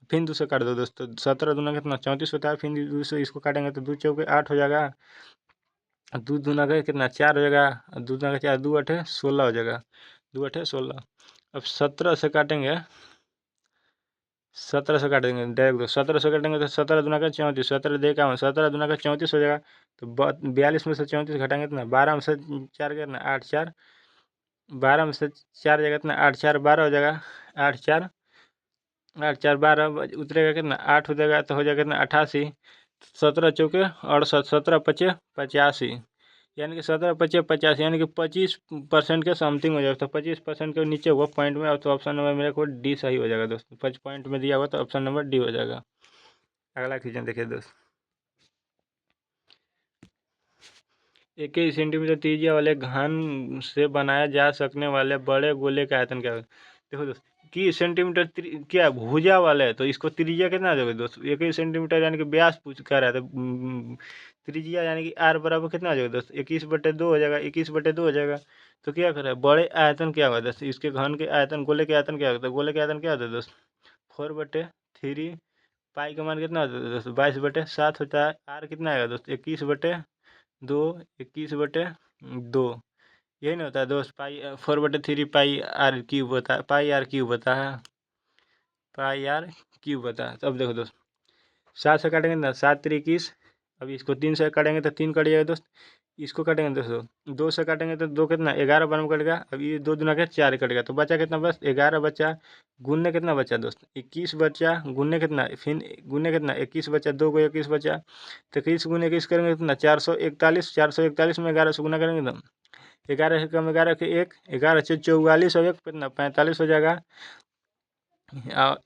Speaker 1: फिर 2 से काट दो दोस्तों, 17 दूना कितना 34 होता है, फिर 2 से इसको काटेंगे तो 2 चौके 8 हो जाएगा, 2 दूना का कितना 4 हो जाएगा, 2 दूना का 4 2 8 16 हो जाएगा, 2 8 16। अब 17 से काटेंगे, 17 से काटेंगे डायरेक्ट दो, 17 से काटेंगे तो 17 दूना का 34, 17 दे का 17 दूना का 34 हो जाएगा, तो 42 में से 34 घटाएंगे इतना 12 में से 4 कितना 8 4, 12 में से 4 जाएगा इतना 8 4 12 हो जाएगा, 8 4 12 उतरेगा कितना 8 हो जाएगा तो हो जाएगा कितना 88। 17 चौके 68 17 पचे 85, यानी कि 17 पचे 85, यानी कि 25% के समथिंग हो जाएगा। तो 25% के नीचे हुआ पॉइंट में, तो ऑप्शन नंबर मेरे को डी सही हो जाएगा दोस्तों। 5 पॉइंट में दिया हुआ तो ऑप्शन नंबर डी हो जाएगा। अगला क्वेश्चन देखिए दोस्त, 21 सेंटीमीटर त्रिज्या वाले घन से बनाया जा सकने वाले बड़े गोले का आयतन क्या है? देखो दोस्त, 21 सेंटीमीटर क्या भुजा वाला है, तो इसको त्रिज्या कितना देगा दोस्त? 21 सेंटीमीटर यानी कि व्यास पूछ कर रहा था, त्रिज्या यानी कि आर बराबर कितना हो जाएगा दोस्त? 21/2 हो जाएगा, 21/2 हो जाएगा। तो क्या करे, बड़े आयतन क्या होगा दोस्त? इसके घन के आयतन, गोले के आयतन क्या होता है? गोले के आयतन क्या होता है दोस्त? 4/3 पाई का मान कितना होता है दोस्त? 22/7 होता है। आर कितना आएगा दोस्त? 21/2, 21/2, यही नहीं होता है दोस्त? पाई 4/3 पाई आर क्यूब होता है, पाई आर क्यूब होता है, पाई आर क्यूब होता है। तो अब देखो दोस्त, 7 से काटेंगे ना, 7 3 21। अभी इसको 3 से काटेंगे तो 3 कट जाएगा दोस्त। इसको काटेंगे दोस्तों, 2 से काटेंगे तो 2 कितना 11 बराबर कटेगा। अब ये 2 दूना के 4 कटेगा, तो बचा कितना? बस 11 बचा। गुनने कितना बचा दोस्त? 21 बचा। गुनने कितना? फिर गुनने कितना? 21 बचा, 2 को 21 बचा। तो 21 गुने 21 करेंगे कितना? 441। 441 में 11 से गुना करेंगे तो 11 से कम 11 के 1, 11 से 44 और 1 कितना? 45 हो जाएगा।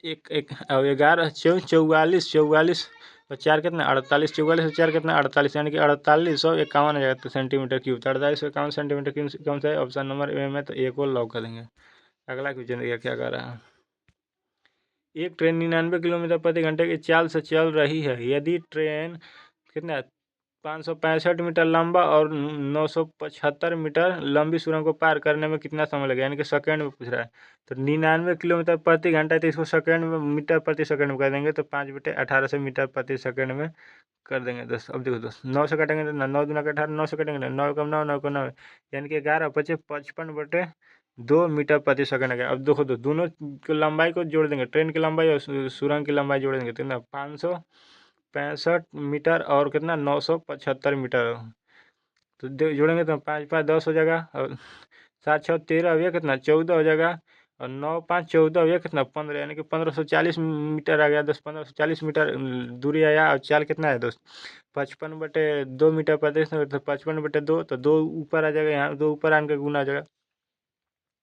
Speaker 1: एक एक 11 44, 44 और 4 कितना? 48। 44 और 4 कितना? 48, यानी कि 4851 हो जाएगा तो सेंटीमीटर क्यूब। तो 4851 सेंटीमीटर क्यूब कौन सा है? ऑप्शन नंबर ए में, तो ए को लॉक कर देंगे। अगला क्वेश्चन देखिए क्या कर रहा है। एक ट्रेन 99 किलोमीटर प्रति घंटे की चाल से चल रही है। यदि ट्रेन कितना 565 मीटर लंबा और 975 मीटर लंबी सुरंग को पार करने में कितना समय लगेगा, यानी कि सेकंड में पूछ रहा है। तो 99 किलोमीटर प्रति घंटा, तो इसको सेकंड में, मीटर प्रति सेकंड में कर देंगे, तो 5/18 से मीटर प्रति सेकंड में कर देंगे दोस्त। अब देखो दोस्त, 9 से काटेंगे तो 9 दूना के 18, 9 से काटेंगे 9 कम 9, 9 को 9, यानी कि 11 पचे 55/2 मीटर प्रति सेकंड आ गया। अब देखो दोस्त, दोनों की लंबाई को जोड़ देंगे, ट्रेन की लंबाई और सुरंग की लंबाई जोड़ देंगे, तो कितना 565 मीटर और कितना 975 मीटर। तो जोड़ेंगे तो 5 5 10 हो जाएगा, और 7 6 13 हो गया, कितना 14 हो जाएगा, और 9 5 14 हो गया, कितना 15, यानी कि 1540 मीटर आ गया दोस्त। 1540 मीटर दूरी आया। और चाल कितना है दोस्त? 55/2 मीटर प्रति सेकंड, तो 55/2, तो 2 ऊपर आ जाएगा, यहाँ 2 ऊपर आने का गुना आ जाएगा।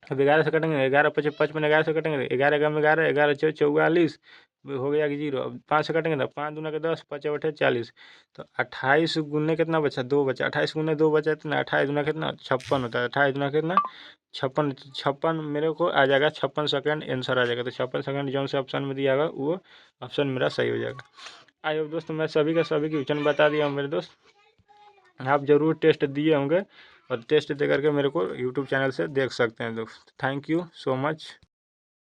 Speaker 1: अब 11 से कटेंगे, 11 पचे 55, 11 से कटेंगे, 11 कम 11, 11 छः 44 हो गया कि 0। अब 5 से कटेंगे तो 5 दूना के 10, 5 40, तो 28 गुने कितना बचा? 2 बचा। 28 गुने 2 बचा, इतना 28 दूना कितना? 56 होता है। 28 दूना कितना? 56। 56 मेरे को आ जाएगा, 56 सेकंड आंसर आ जाएगा। तो 56 सेकंड जो से ऑप्शन में दिया होगा वो ऑप्शन मेरा सही हो जाएगा। आई होप दोस्तों मैं सभी का सभी क्वेश्चन बता दिया हूँ मेरे दोस्त। आप ज़रूर टेस्ट दिए होंगे, और टेस्ट दे करके मेरे को यूट्यूब चैनल से देख सकते हैं दोस्त। Thank you so much.